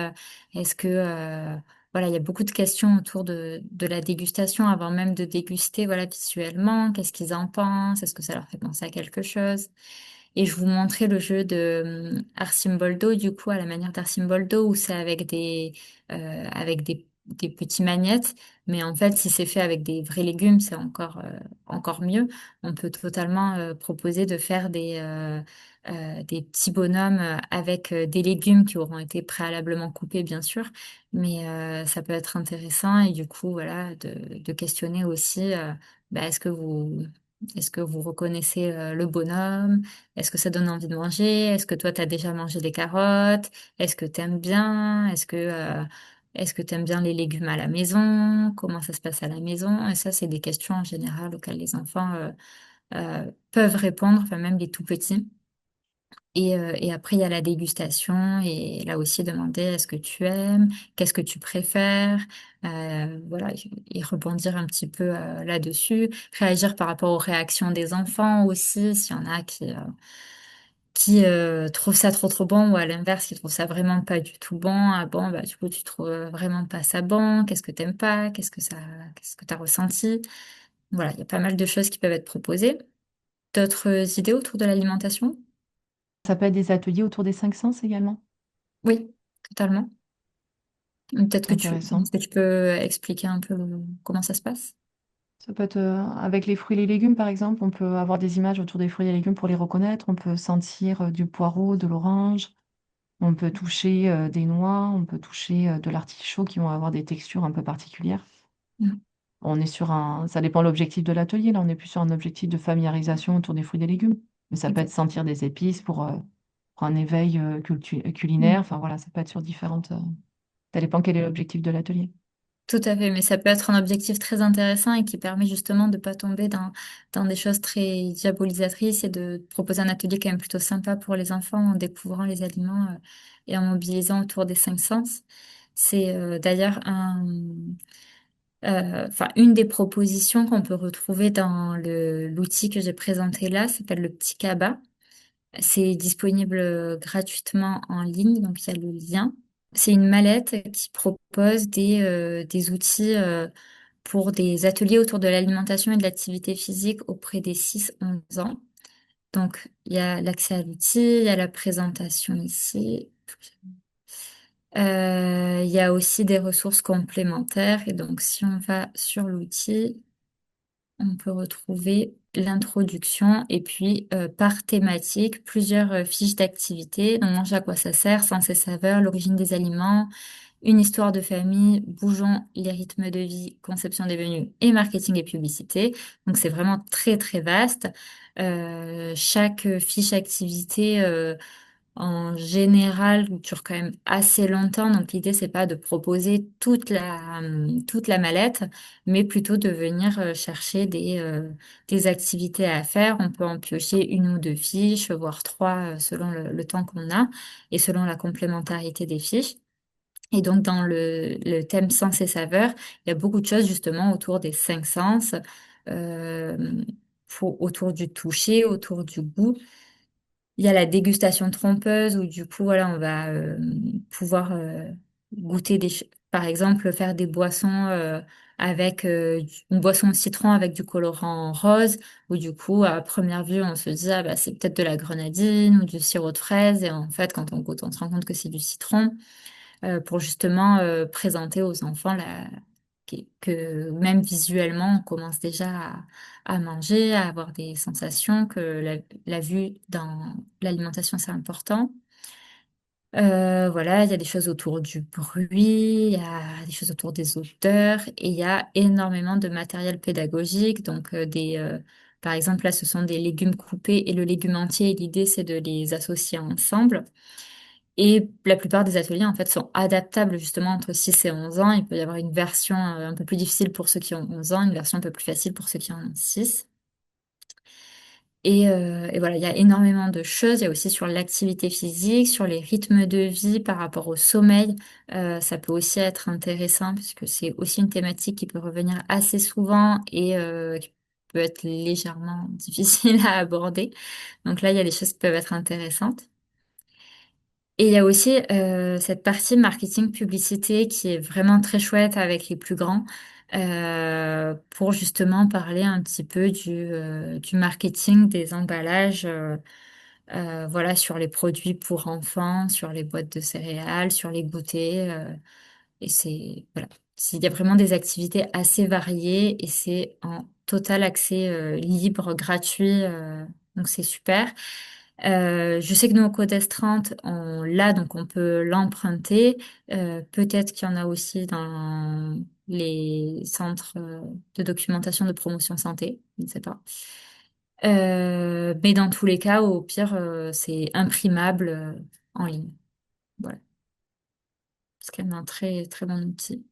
est-ce que voilà, il y a beaucoup de questions autour de la dégustation avant même de déguster, voilà, visuellement, qu'est-ce qu'ils en pensent, est-ce que ça leur fait penser à quelque chose. Et je vous montrais le jeu de Arcimboldo, du coup, à la manière d'Arcimboldo, où c'est avec des petits magnettes. Mais en fait, si c'est fait avec des vrais légumes, c'est encore mieux. On peut totalement proposer de faire des petits bonhommes avec des légumes qui auront été préalablement coupés, bien sûr. Mais ça peut être intéressant et du coup, voilà, de questionner aussi, est-ce que vous reconnaissez le bonhomme? Est-ce que ça donne envie de manger? Est-ce que toi, tu as déjà mangé des carottes? Est-ce que tu aimes bien? Est-ce que tu aimes bien les légumes à la maison? Comment ça se passe à la maison? Et ça, c'est des questions en général auxquelles les enfants peuvent répondre, enfin même les tout petits. Et après, il y a la dégustation et là aussi demander est-ce que tu aimes, qu'est-ce que tu préfères, voilà, et rebondir un petit peu là-dessus, réagir par rapport aux réactions des enfants aussi, s'il y en a qui trouvent ça trop trop bon ou à l'inverse qui trouvent ça vraiment pas du tout bon. Ah bon, bah du coup tu trouves vraiment pas ça bon, qu'est-ce que t'aimes pas, qu'est-ce que t'as ressenti. Voilà, il y a pas mal de choses qui peuvent être proposées. D'autres idées autour de l'alimentation? Ça peut être des ateliers autour des cinq sens également. Oui, totalement. Peut-être Intéressant. est-ce que tu peux expliquer un peu comment ça se passe? Ça peut être avec les fruits et les légumes, par exemple. On peut avoir des images autour des fruits et légumes pour les reconnaître. On peut sentir du poireau, de l'orange. On peut toucher des noix. On peut toucher de l'artichaut qui vont avoir des textures un peu particulières. Mm. On est sur un, ça dépend de l'objectif de l'atelier. Là, on est plus sur un objectif de familiarisation autour des fruits et des légumes. Mais ça peut être Ok. sentir des épices pour un éveil culinaire. Mm. Enfin voilà, ça peut être sur différentes. Ça dépend quel est l'objectif de l'atelier. Tout à fait, mais ça peut être un objectif très intéressant et qui permet justement de ne pas tomber dans des choses très diabolisatrices et de proposer un atelier quand même plutôt sympa pour les enfants en découvrant les aliments et en mobilisant autour des cinq sens. C'est d'ailleurs enfin, une des propositions qu'on peut retrouver dans l'outil que j'ai présenté là, ça s'appelle le petit cabas. C'est disponible gratuitement en ligne, donc il y a le lien. C'est une mallette qui propose des outils pour des ateliers autour de l'alimentation et de l'activité physique auprès des 6-11 ans. Donc, il y a l'accès à l'outil, il y a la présentation ici. Il y a aussi des ressources complémentaires. Et donc, si on va sur l'outil, on peut retrouver l'introduction et puis par thématique, plusieurs fiches d'activité. Donc, manger à quoi ça sert, sens et saveurs, l'origine des aliments, une histoire de famille, bougeons les rythmes de vie, conception des menus et marketing et publicité. Donc, c'est vraiment très, très vaste. Chaque fiche activité en général, dure quand même assez longtemps. Donc, l'idée, c'est pas de proposer toute la mallette, mais plutôt de venir chercher des activités à faire. On peut en piocher une ou deux fiches, voire trois, selon le temps qu'on a et selon la complémentarité des fiches. Et donc, dans le thème sens et saveurs, il y a beaucoup de choses justement autour des cinq sens, euh, autour du toucher, autour du goût. Il y a la dégustation trompeuse où du coup, voilà, on va pouvoir goûter par exemple, faire des boissons avec une boisson au citron avec du colorant rose, où du coup, à première vue, on se dit, ah, bah, c'est peut-être de la grenadine ou du sirop de fraise. Et en fait, quand on goûte, on se rend compte que c'est du citron pour justement présenter aux enfants que même visuellement, on commence déjà à manger, à avoir des sensations, que la vue dans l'alimentation, c'est important. Voilà, il y a des choses autour du bruit, il y a des choses autour des odeurs, et il y a énormément de matériel pédagogique. Donc, par exemple, là, ce sont des légumes coupés et le légume entier. Et l'idée, c'est de les associer ensemble. Et la plupart des ateliers, en fait, sont adaptables justement entre 6 et 11 ans. Il peut y avoir une version un peu plus difficile pour ceux qui ont 11 ans, une version un peu plus facile pour ceux qui en ont 6. Et voilà, il y a énormément de choses. Il y a aussi sur l'activité physique, sur les rythmes de vie par rapport au sommeil. Ça peut aussi être intéressant puisque c'est aussi une thématique qui peut revenir assez souvent et qui peut être légèrement difficile à aborder. Donc là, il y a des choses qui peuvent être intéressantes. Et il y a aussi cette partie marketing publicité qui est vraiment très chouette avec les plus grands pour justement parler un petit peu du marketing des emballages voilà, sur les produits pour enfants, sur les boîtes de céréales, sur les goûters. Et c'est voilà. Il y a vraiment des activités assez variées et c'est en total accès libre, gratuit. Donc c'est super. Je sais que nous, au Code 30, on l'a, donc on peut l'emprunter. Peut-être qu'il y en a aussi dans les centres de documentation de promotion santé, je ne sais pas. Mais dans tous les cas, au pire, c'est imprimable en ligne. Voilà. c'est quand même un très, très bon outil.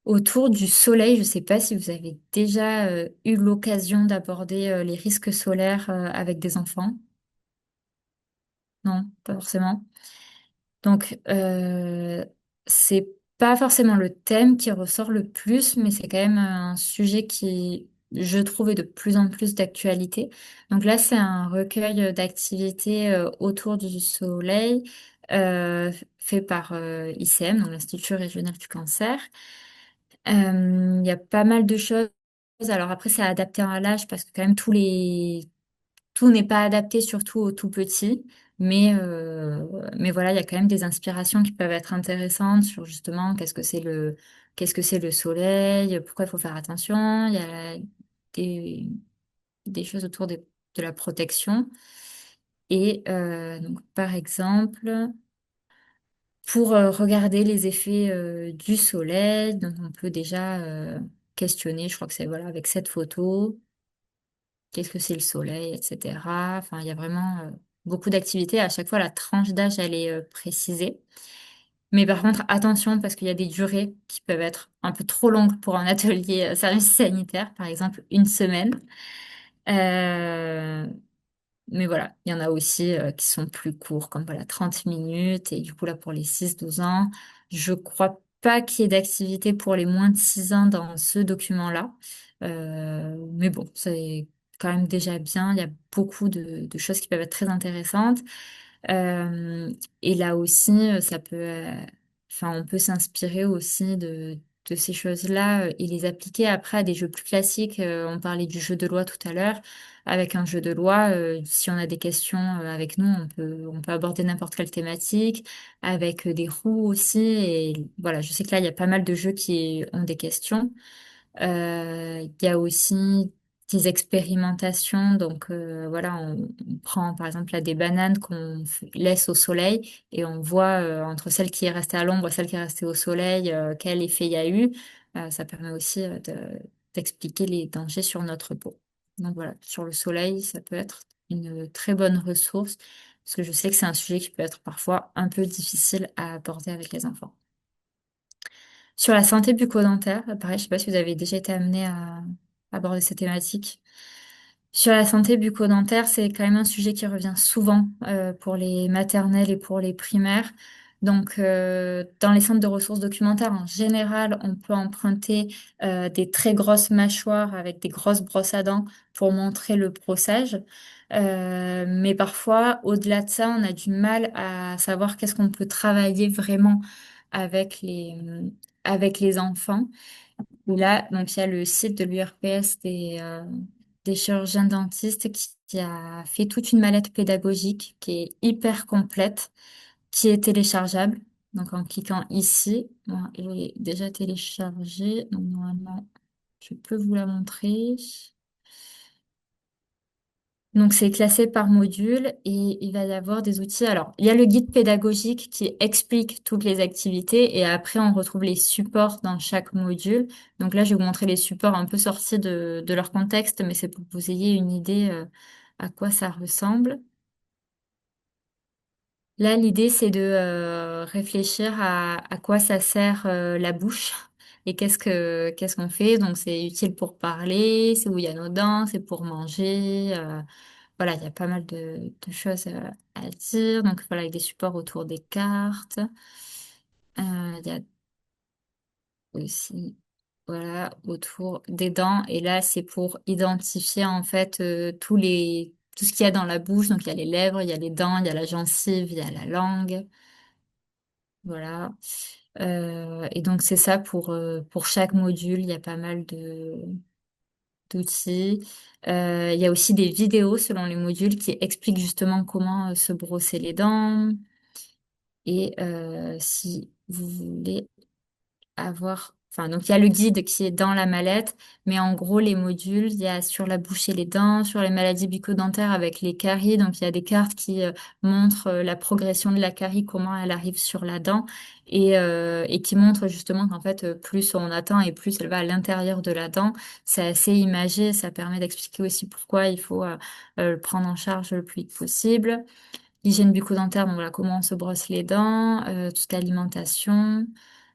Autour du soleil, je ne sais pas si vous avez déjà eu l'occasion d'aborder les risques solaires avec des enfants. Non, pas forcément. Donc, c'est pas forcément le thème qui ressort le plus, mais c'est quand même un sujet qui, je trouve, est de plus en plus d'actualité. Donc là, c'est un recueil d'activités autour du soleil fait par ICM, donc l'Institut régional du cancer. Il y a pas mal de choses. Alors après, c'est adapté à l'âge parce que quand même tout n'est pas adapté, surtout aux tout petits. Mais voilà, il y a quand même des inspirations qui peuvent être intéressantes sur justement qu'est-ce que c'est le soleil, pourquoi il faut faire attention. Il y a des, des choses autour de la protection. Et donc, par exemple, pour regarder les effets du soleil, donc on peut déjà questionner, je crois que c'est voilà, avec cette photo, qu'est-ce que c'est le soleil, etc. Enfin, il y a vraiment beaucoup d'activités. À chaque fois, la tranche d'âge, elle est précisée. Mais par contre, attention, parce qu'il y a des durées qui peuvent être un peu trop longues pour un atelier service sanitaire, par exemple une semaine. Euh, mais voilà, il y en a aussi qui sont plus courts, comme voilà, 30 minutes. Et du coup, là, pour les 6-12 ans, je crois pas qu'il y ait d'activité pour les moins de 6 ans dans ce document-là. Mais bon, c'est quand même déjà bien. Il y a beaucoup de choses qui peuvent être très intéressantes. Euh, et là aussi, enfin, on peut s'inspirer aussi de ces choses-là et les appliquer après à des jeux plus classiques. On parlait du jeu de loi tout à l'heure. Avec un jeu de loi, si on a des questions avec nous, on peut aborder n'importe quelle thématique, avec des roues aussi. Et voilà, je sais que là, il y a pas mal de jeux qui ont des questions. Il y a aussi des expérimentations. Donc voilà, on prend par exemple là des bananes laisse au soleil et on voit entre celle qui est restée à l'ombre et celle qui est restée au soleil, quel effet il y a eu. Ça permet aussi d'expliquer les dangers sur notre peau. Donc voilà, sur le soleil, ça peut être une très bonne ressource parce que je sais que c'est un sujet qui peut être parfois un peu difficile à aborder avec les enfants. Sur la santé bucco-dentaire, pareil, je sais pas si vous avez déjà été amené à aborder cette thématique. Sur la santé bucco-dentaire, c'est quand même un sujet qui revient souvent pour les maternelles et pour les primaires. Donc, dans les centres de ressources documentaires, en général, on peut emprunter des très grosses mâchoires avec des grosses brosses à dents pour montrer le brossage. Mais parfois, au-delà de ça, on a du mal à savoir qu'est-ce qu'on peut travailler vraiment avec avec les enfants. Et là, donc, il y a le site de l'URPS des chirurgiens dentistes qui a fait toute une mallette pédagogique qui est hyper complète, qui est téléchargeable. Donc, en cliquant ici, bon, elle est déjà téléchargée. Donc, normalement, je peux vous la montrer. Donc, c'est classé par module et il va y avoir des outils. Alors, il y a le guide pédagogique qui explique toutes les activités et après, on retrouve les supports dans chaque module. Donc là, je vais vous montrer les supports un peu sortis de leur contexte, mais c'est pour que vous ayez une idée à quoi ça ressemble. Là, l'idée, c'est de réfléchir à quoi ça sert la bouche et qu'est-ce qu'on fait. Donc, c'est utile pour parler, c'est où il y a nos dents, c'est pour manger. Voilà, il y a pas mal de choses à dire. Donc, voilà, avec des supports autour des cartes. Il y a aussi, voilà, autour des dents. Et là, c'est pour identifier en fait tout ce qu'il y a dans la bouche. Donc, il y a les lèvres, il y a les dents, il y a la gencive, il y a la langue. Voilà. Et donc, c'est ça pour chaque module. Il y a pas mal d'outils. Il y a aussi des vidéos selon les modules qui expliquent justement comment se brosser les dents. Et si vous voulez enfin, donc il y a le guide qui est dans la mallette, mais en gros, les modules, il y a sur la bouche et les dents, sur les maladies bucco-dentaires avec les caries. Donc, il y a des cartes qui montrent la progression de la carie, comment elle arrive sur la dent, et qui montrent justement qu'en fait, plus on attend et plus elle va à l'intérieur de la dent. C'est assez imagé, ça permet d'expliquer aussi pourquoi il faut le prendre en charge le plus vite possible. l'hygiène bucco-dentaire, donc voilà, comment on se brosse les dents, tout ce qui est alimentation.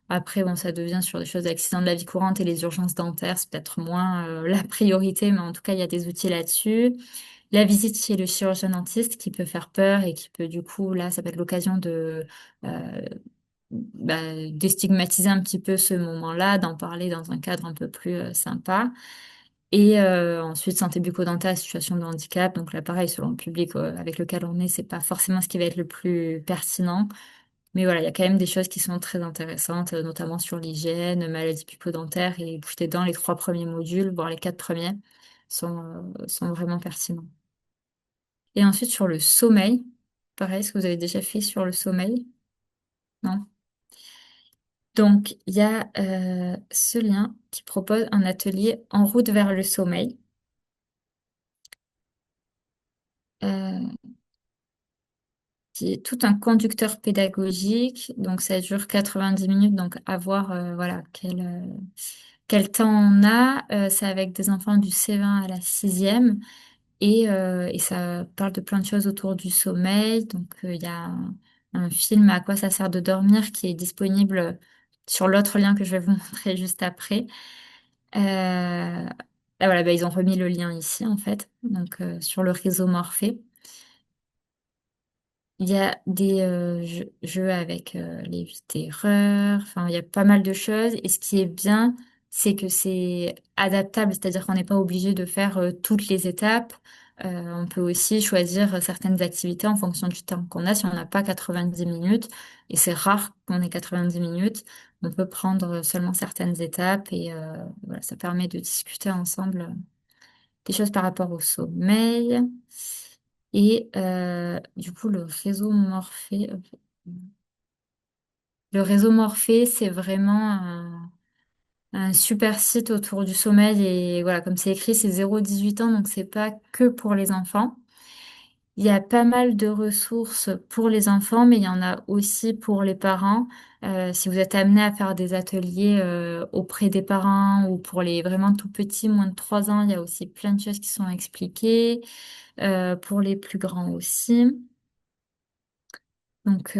Après, bon, ça devient sur des choses d'accidents de la vie courante et les urgences dentaires, c'est peut-être moins la priorité, mais en tout cas, il y a des outils là-dessus. La visite chez le chirurgien dentiste qui peut faire peur et qui peut, du coup, là, ça peut être l'occasion de euh, déstigmatiser un petit peu ce moment-là, d'en parler dans un cadre un peu plus sympa. Et ensuite, santé bucco-dentaire, situation de handicap. Donc là, pareil, selon le public avec lequel on est, c'est pas forcément ce qui va être le plus pertinent. Mais voilà, il y a quand même des choses qui sont très intéressantes, notamment sur l'hygiène, maladie bucco-dentaire et bouche des dents. Les 3 premiers modules, voire les 4 premiers, sont vraiment pertinents. Et ensuite, sur le sommeil, pareil, ce que vous avez déjà fait sur le sommeil? Non? Donc, il y a ce lien qui propose un atelier en route vers le sommeil. Euh, qui est tout un conducteur pédagogique. Donc, ça dure 90 minutes. Donc, à voir voilà, quel temps on a. C'est avec des enfants du C20 à la sixième. Et ça parle de plein de choses autour du sommeil. Donc, il y a un film À quoi ça sert de dormir qui est disponible sur l'autre lien que je vais vous montrer juste après. Là, voilà, ils ont remis le lien ici, en fait, donc sur le réseau Morphée. Il y a des jeux avec les 8 erreurs, enfin, il y a pas mal de choses. Et ce qui est bien, c'est que c'est adaptable, c'est-à-dire qu'on n'est pas obligé de faire toutes les étapes. On peut aussi choisir certaines activités en fonction du temps qu'on a. Si on n'a pas 90 minutes, et c'est rare qu'on ait 90 minutes, on peut prendre seulement certaines étapes et voilà, ça permet de discuter ensemble des choses par rapport au sommeil. Et du coup, le réseau Morphée, c'est vraiment un super site autour du sommeil. Et voilà, comme c'est écrit, c'est 0-18 ans, donc c'est pas que pour les enfants. Il y a pas mal de ressources pour les enfants, mais il y en a aussi pour les parents. Si vous êtes amené à faire des ateliers auprès des parents ou pour les vraiment tout petits, moins de 3 ans, il y a aussi plein de choses qui sont expliquées. Pour les plus grands aussi. Donc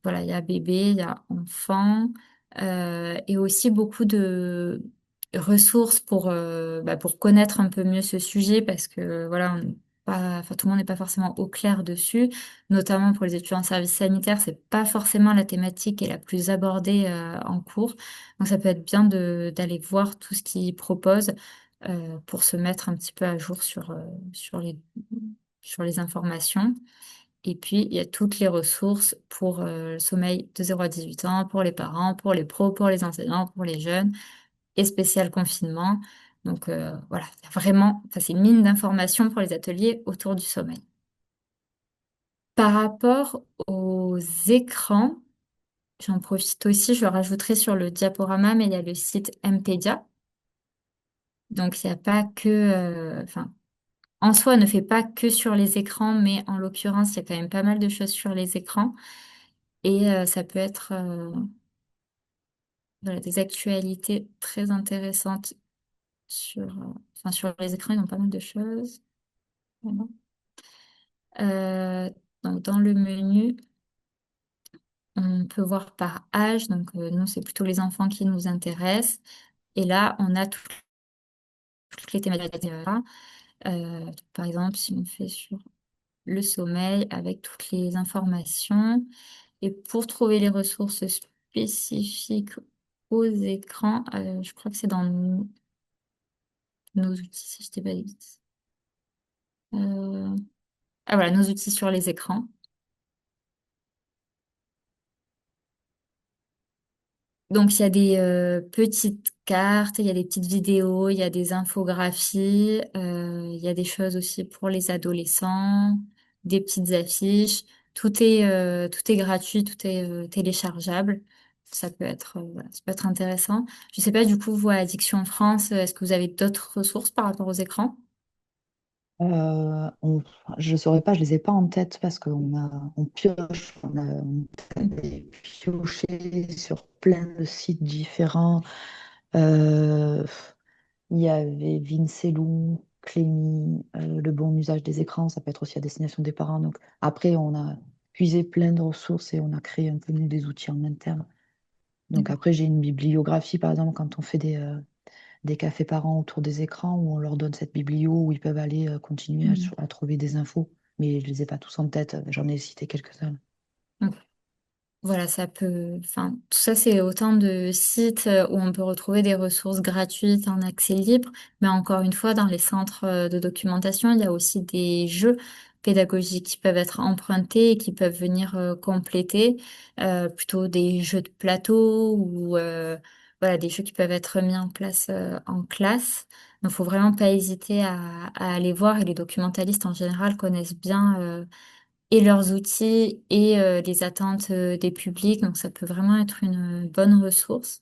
voilà, il y a bébé, il y a enfant, et aussi beaucoup de ressources pour connaître un peu mieux ce sujet parce que voilà, enfin, tout le monde n'est pas forcément au clair dessus, notamment pour les étudiants en service sanitaire, c'est pas forcément la thématique qui est la plus abordée en cours. Donc ça peut être bien d'aller voir tout ce qu'ils proposent pour se mettre un petit peu à jour sur sur les informations. Et puis, il y a toutes les ressources pour le sommeil de 0 à 18 ans, pour les parents, pour les pros, pour les enseignants, pour les jeunes, et spécial confinement. Donc voilà, il y a vraiment, enfin, c'est une mine d'informations pour les ateliers autour du sommeil. Par rapport aux écrans, j'en profite aussi, je le rajouterai sur le diaporama, mais il y a le site Mpedia. Donc il n'y a pas que, enfin, en soi, ne fait pas que sur les écrans, mais en l'occurrence, il y a quand même pas mal de choses sur les écrans. Et ça peut être voilà, des actualités très intéressantes enfin, sur les écrans, ils ont pas mal de choses. Voilà. Euh, donc dans le menu, on peut voir par âge. Donc nous, c'est plutôt les enfants qui nous intéressent. Et là, on a toutes les thématiques. Par exemple, si on fait sur le sommeil avec toutes les informations. Et pour trouver les ressources spécifiques aux écrans, je crois que c'est dans nos outils, si je dis pas de bêtises. Euh, Ah voilà, nos outils sur les écrans. Donc il y a des petites cartes, il y a des petites vidéos, il y a des infographies, il y a des choses aussi pour les adolescents, des petites affiches. Tout est gratuit, tout est téléchargeable. Ça peut être, voilà, ça peut être intéressant. Je sais pas, du coup, vous, à Addiction France, est-ce que vous avez d'autres ressources par rapport aux écrans? On- je ne saurais pas, je ne les ai pas en tête parce on pioche, on a pioché sur plein de sites différents. Euh, il y avait Vincelou, Clémy, le bon usage des écrans, ça peut être aussi à destination des parents. Donc après, on a puisé plein de ressources et on a créé un peu nous des outils en interne. Donc D'accord. après, j'ai une bibliographie, par exemple, quand on fait des cafés parents autour des écrans, où on leur donne cette biblio, où ils peuvent aller continuer Mhm. à trouver des infos. Mais je les ai pas tous en tête, j'en ai cité quelques-uns. Donc, voilà, ça peut, enfin, tout ça, c'est autant de sites où on peut retrouver des ressources gratuites en accès libre, mais encore une fois, dans les centres de documentation, il y a aussi des jeux pédagogiques qui peuvent être empruntés et qui peuvent venir compléter, plutôt des jeux de plateau ou voilà, des jeux qui peuvent être mis en place en classe. Donc, faut vraiment pas hésiter à aller voir et les documentalistes en général connaissent bien. Et leurs outils et les attentes des publics. Donc, ça peut vraiment être une bonne ressource.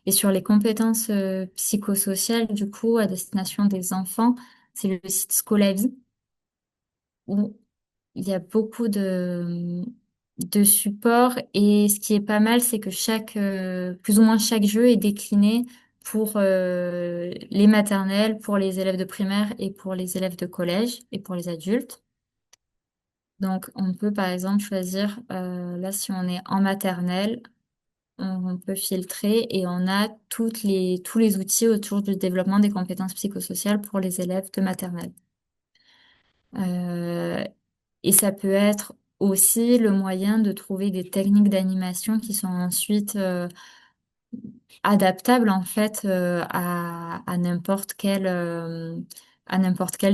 Et sur les compétences psychosociales, du coup, à destination des enfants, c'est le site Scolavi où il y a beaucoup de supports. Et ce qui est pas mal, c'est que plus ou moins chaque jeu est décliné pour les maternelles, pour les élèves de primaire et pour les élèves de collège et pour les adultes. Donc, on peut par exemple choisir, là, si on est en maternelle, on peut filtrer et on a tous les outils autour du développement des compétences psychosociales pour les élèves de maternelle. Euh, et ça peut être aussi le moyen de trouver des techniques d'animation qui sont ensuite adaptable en fait à n'importe quelle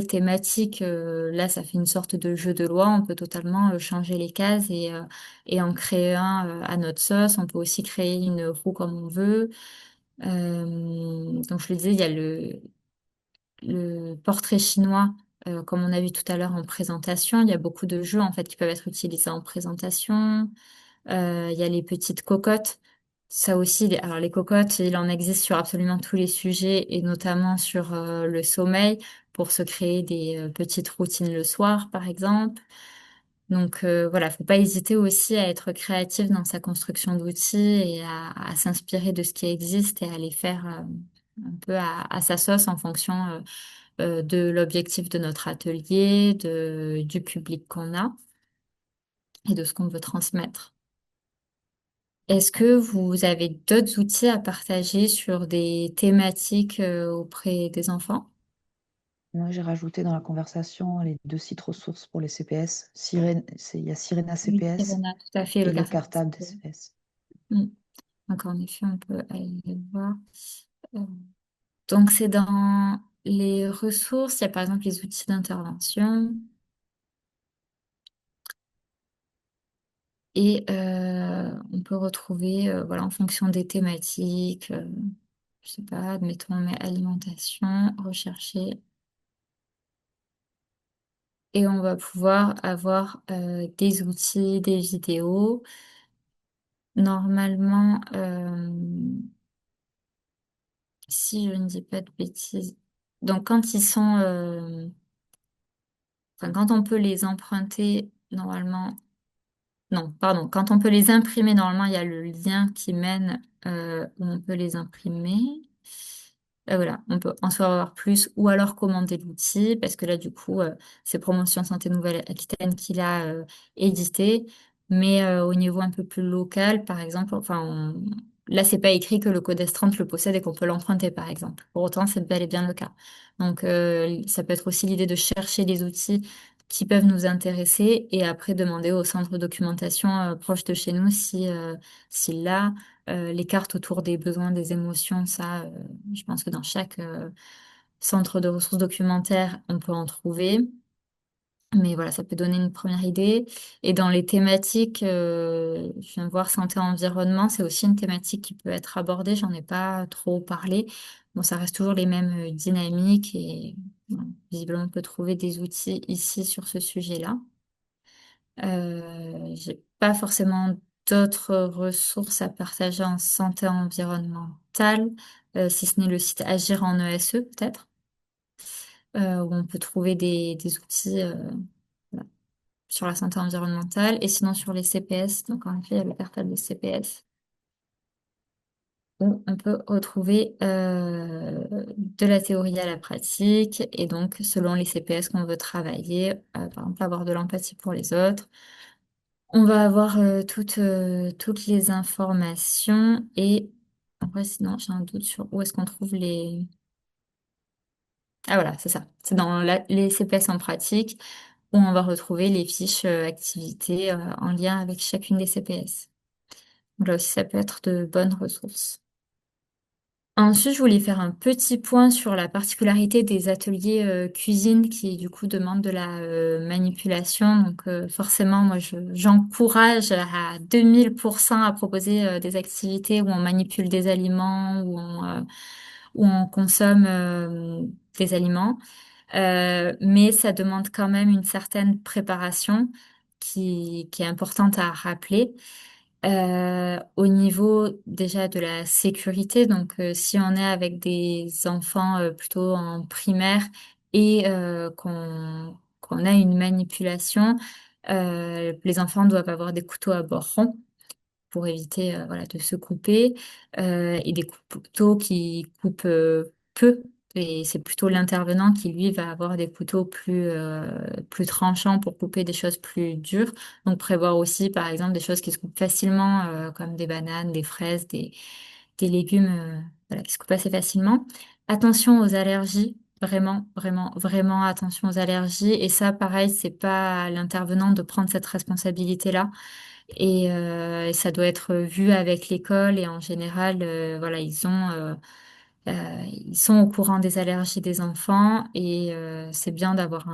thématique. Là, ça fait une sorte de jeu de loi. On peut totalement changer les cases et en créer un à notre sauce. On peut aussi créer une roue comme on veut. Donc je le disais, il y a le portrait chinois. Comme on a vu tout à l'heure en présentation, il y a beaucoup de jeux en fait qui peuvent être utilisés en présentation. Il y a les petites cocottes. Ça aussi, alors les cocottes, il en existe sur absolument tous les sujets et notamment sur le sommeil pour se créer des petites routines le soir, par exemple. Donc voilà, faut pas hésiter aussi à être créatif dans sa construction d'outils et à s'inspirer de ce qui existe et à les faire un peu à sa sauce en fonction de l'objectif de notre atelier, du public qu'on a et de ce qu'on veut transmettre. Est-ce que vous avez d'autres outils à partager sur des thématiques auprès des enfants? Moi, j'ai rajouté dans la conversation les deux sites ressources pour les CPS. Il y a Sirena Oui, CPS Irena, tout à fait, le et le cartable. cartable des CPS. Mm. Donc, en effet, on peut aller le voir. Euh, Donc, c'est dans les ressources, il y a par exemple les outils d'intervention et on peut retrouver, voilà, en fonction des thématiques, je sais pas, admettons, on met alimentation, rechercher et on va pouvoir avoir des outils, des vidéos. Normalement, si je ne dis pas de bêtises, donc quand ils sont, enfin quand on peut les emprunter, normalement, non, pardon, quand on peut les imprimer, normalement, il y a le lien qui mène où on peut les imprimer. Voilà, on peut en savoir plus ou alors commander l'outil parce que là, du coup, c'est Promotion Santé Nouvelle-Aquitaine qui l'a édité. Mais au niveau un peu plus local, par exemple, enfin, là, c'est pas écrit que le code S30 le possède et qu'on peut l'emprunter, par exemple. Pour autant, c'est bel et bien le cas. Donc, ça peut être aussi l'idée de chercher les outils qui peuvent nous intéresser et après demander au centre de documentation proche de chez nous si là, les cartes autour des besoins, des émotions, ça, je pense que dans chaque centre de ressources documentaires, on peut en trouver. Mais voilà, ça peut donner une première idée. Et dans les thématiques, je viens de voir santé-environnement, c'est aussi une thématique qui peut être abordée. J'en ai pas trop parlé. Bon, ça reste toujours les mêmes dynamiques et bon, visiblement, on peut trouver des outils ici sur ce sujet-là. J'ai pas forcément d'autres ressources à partager en santé environnementale, si ce n'est le site Agir en ESE peut-être, où on peut trouver des outils voilà, sur la santé environnementale et sinon sur les CPS. Donc en effet, il y a le portail de CPS. où on peut retrouver de la théorie à la pratique et donc selon les CPS qu'on veut travailler, par exemple avoir de l'empathie pour les autres. On va avoir toutes les informations et après sinon j'ai un doute sur où est-ce qu'on trouve les... Ah voilà, c'est ça. C'est dans les CPS en pratique où on va retrouver les fiches activités en lien avec chacune des CPS. Donc là aussi, ça peut être de bonnes ressources. Ensuite, je voulais faire un petit point sur la particularité des ateliers cuisine qui, du coup, demandent de la manipulation. Donc, forcément, moi, j'encourage à 2000% à proposer des activités où on manipule des aliments, où on consomme des aliments. Mais ça demande quand même une certaine préparation qui est importante à rappeler. Au niveau déjà de la sécurité, donc si on est avec des enfants plutôt en primaire et qu'on a une manipulation, les enfants doivent avoir des couteaux à bord rond pour éviter voilà, de se couper et des couteaux qui coupent peu. Et c'est plutôt l'intervenant qui, lui, va avoir des couteaux plus tranchants pour couper des choses plus dures. Donc, prévoir aussi, par exemple, des choses qui se coupent facilement, comme des bananes, des fraises, des légumes voilà, qui se coupent assez facilement. Attention aux allergies. Vraiment, vraiment, vraiment attention aux allergies. Et ça, pareil, c'est pas à l'intervenant de prendre cette responsabilité-là. Et ça doit être vu avec l'école et en général, voilà, ils sont au courant des allergies des enfants et c'est bien d'avoir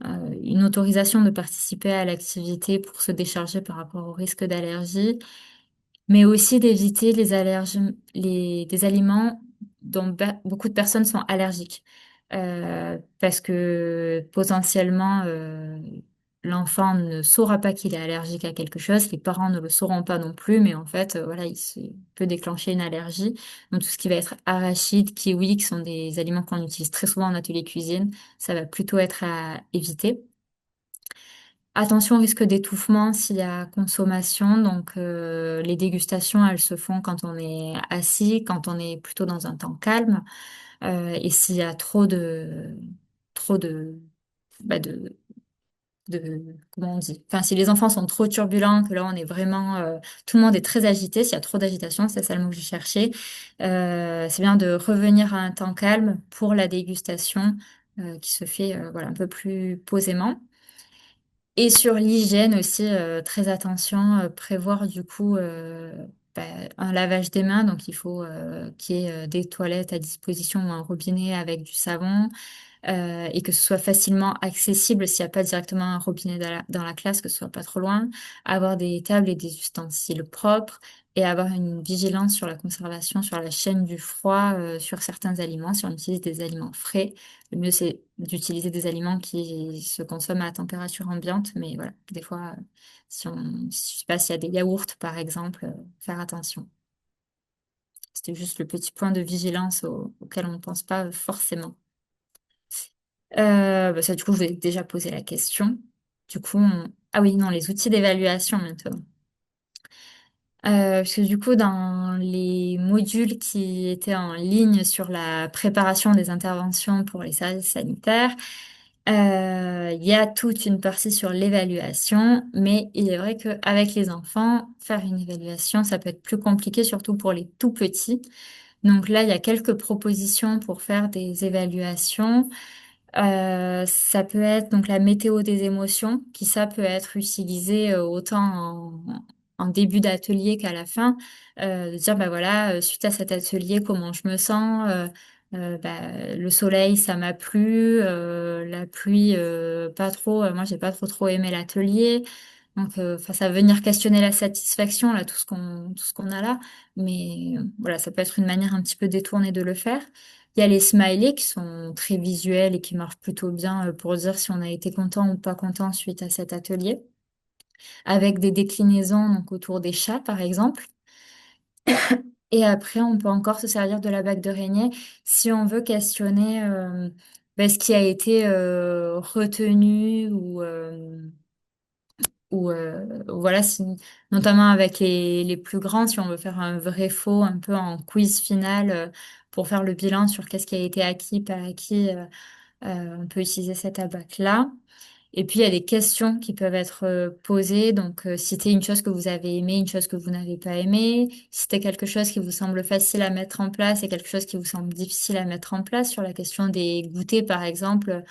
une autorisation de participer à l'activité pour se décharger par rapport au risque d'allergie mais aussi d'éviter les allergies, des aliments dont beaucoup de personnes sont allergiques. Parce que potentiellement, l'enfant ne saura pas qu'il est allergique à quelque chose, les parents ne le sauront pas non plus, mais en fait, voilà, peut déclencher une allergie. Donc tout ce qui va être arachide, kiwi, qui sont des aliments qu'on utilise très souvent en atelier cuisine, ça va plutôt être à éviter. Attention au risque d'étouffement s'il y a consommation. Donc, les dégustations, elles se font quand on est assis, quand on est plutôt dans un temps calme. Et s'il y a trop bah comment on dit? Enfin, si les enfants sont trop turbulents, que là, on est vraiment, tout le monde est très agité. S'il y a trop d'agitation, c'est ça le mot que j'ai cherché. C'est bien de revenir à un temps calme pour la dégustation, qui se fait, voilà, un peu plus posément. Et sur l'hygiène aussi, très attention, prévoir du coup bah, un lavage des mains. Donc il faut qu'il y ait des toilettes à disposition ou un robinet avec du savon et que ce soit facilement accessible s'il n'y a pas directement un robinet dans la classe, que ce soit pas trop loin, avoir des tables et des ustensiles propres et avoir une vigilance sur la conservation, sur la chaîne du froid, sur certains aliments. Si on utilise des aliments frais, le mieux c'est d'utiliser des aliments qui se consomment à température ambiante, mais voilà, des fois, je sais pas s'il y a des yaourts par exemple, faire attention. C'était juste le petit point de vigilance auquel on ne pense pas forcément. Bah ça, du coup, je vous ai déjà posé la question. Du coup, ah oui, non, les outils d'évaluation maintenant. Parce que du coup, dans les modules qui étaient en ligne sur la préparation des interventions pour les services sanitaires, il y a toute une partie sur l'évaluation, mais il est vrai qu'avec les enfants, faire une évaluation, ça peut être plus compliqué, surtout pour les tout petits. Donc là, il y a quelques propositions pour faire des évaluations. Ça peut être donc la météo des émotions, qui ça peut être utilisé autant en début d'atelier qu'à la fin, de dire bah voilà, suite à cet atelier, comment je me sens, bah, le soleil, ça m'a plu, la pluie, pas trop, moi j'ai pas trop aimé l'atelier. Donc, enfin, ça va venir questionner la satisfaction, là, tout ce qu'on a là. Mais voilà, ça peut être une manière un petit peu détournée de le faire. Il y a les smileys qui sont très visuels et qui marchent plutôt bien pour dire si on a été content ou pas content suite à cet atelier, avec des déclinaisons donc autour des chats, par exemple. Et après, on peut encore se servir de la bague d'araignée si on veut questionner ce qui a été retenu ou ou voilà, si, notamment avec les plus grands, si on veut faire un vrai faux, un peu en quiz final pour faire le bilan sur qu'est-ce qui a été acquis, pas acquis, on peut utiliser cet abac-là. Et puis, il y a des questions qui peuvent être posées. Donc, citer une chose que vous avez aimée, une chose que vous n'avez pas aimée. Citer quelque chose qui vous semble facile à mettre en place et quelque chose qui vous semble difficile à mettre en place. Sur la question des goûters, par exemple,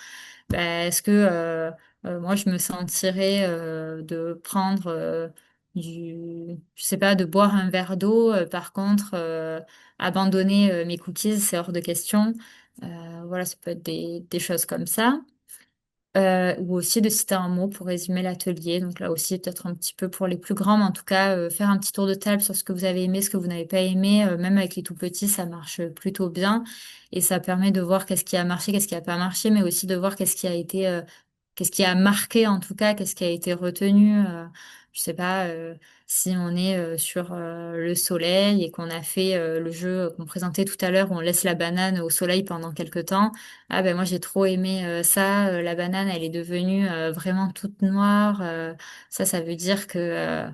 bah, est-ce que moi, je me sentirais de prendre je sais pas, de boire un verre d'eau. Par contre, abandonner mes cookies, c'est hors de question. Voilà, ça peut être des choses comme ça. Ou aussi de citer un mot pour résumer l'atelier. Donc là aussi, peut-être un petit peu pour les plus grands, mais en tout cas, faire un petit tour de table sur ce que vous avez aimé, ce que vous n'avez pas aimé. Même avec les tout petits, ça marche plutôt bien. Et ça permet de voir qu'est-ce qui a marché, qu'est-ce qui a pas marché, mais aussi de voir qu'est-ce qui a été, qu'est-ce qui a marqué en tout cas, qu'est-ce qui a été retenu. Je sais pas, si on est sur le soleil et qu'on a fait le jeu qu'on présentait tout à l'heure où on laisse la banane au soleil pendant quelque temps. Ah ben moi j'ai trop aimé ça. La banane, elle est devenue vraiment toute noire. Ça veut dire que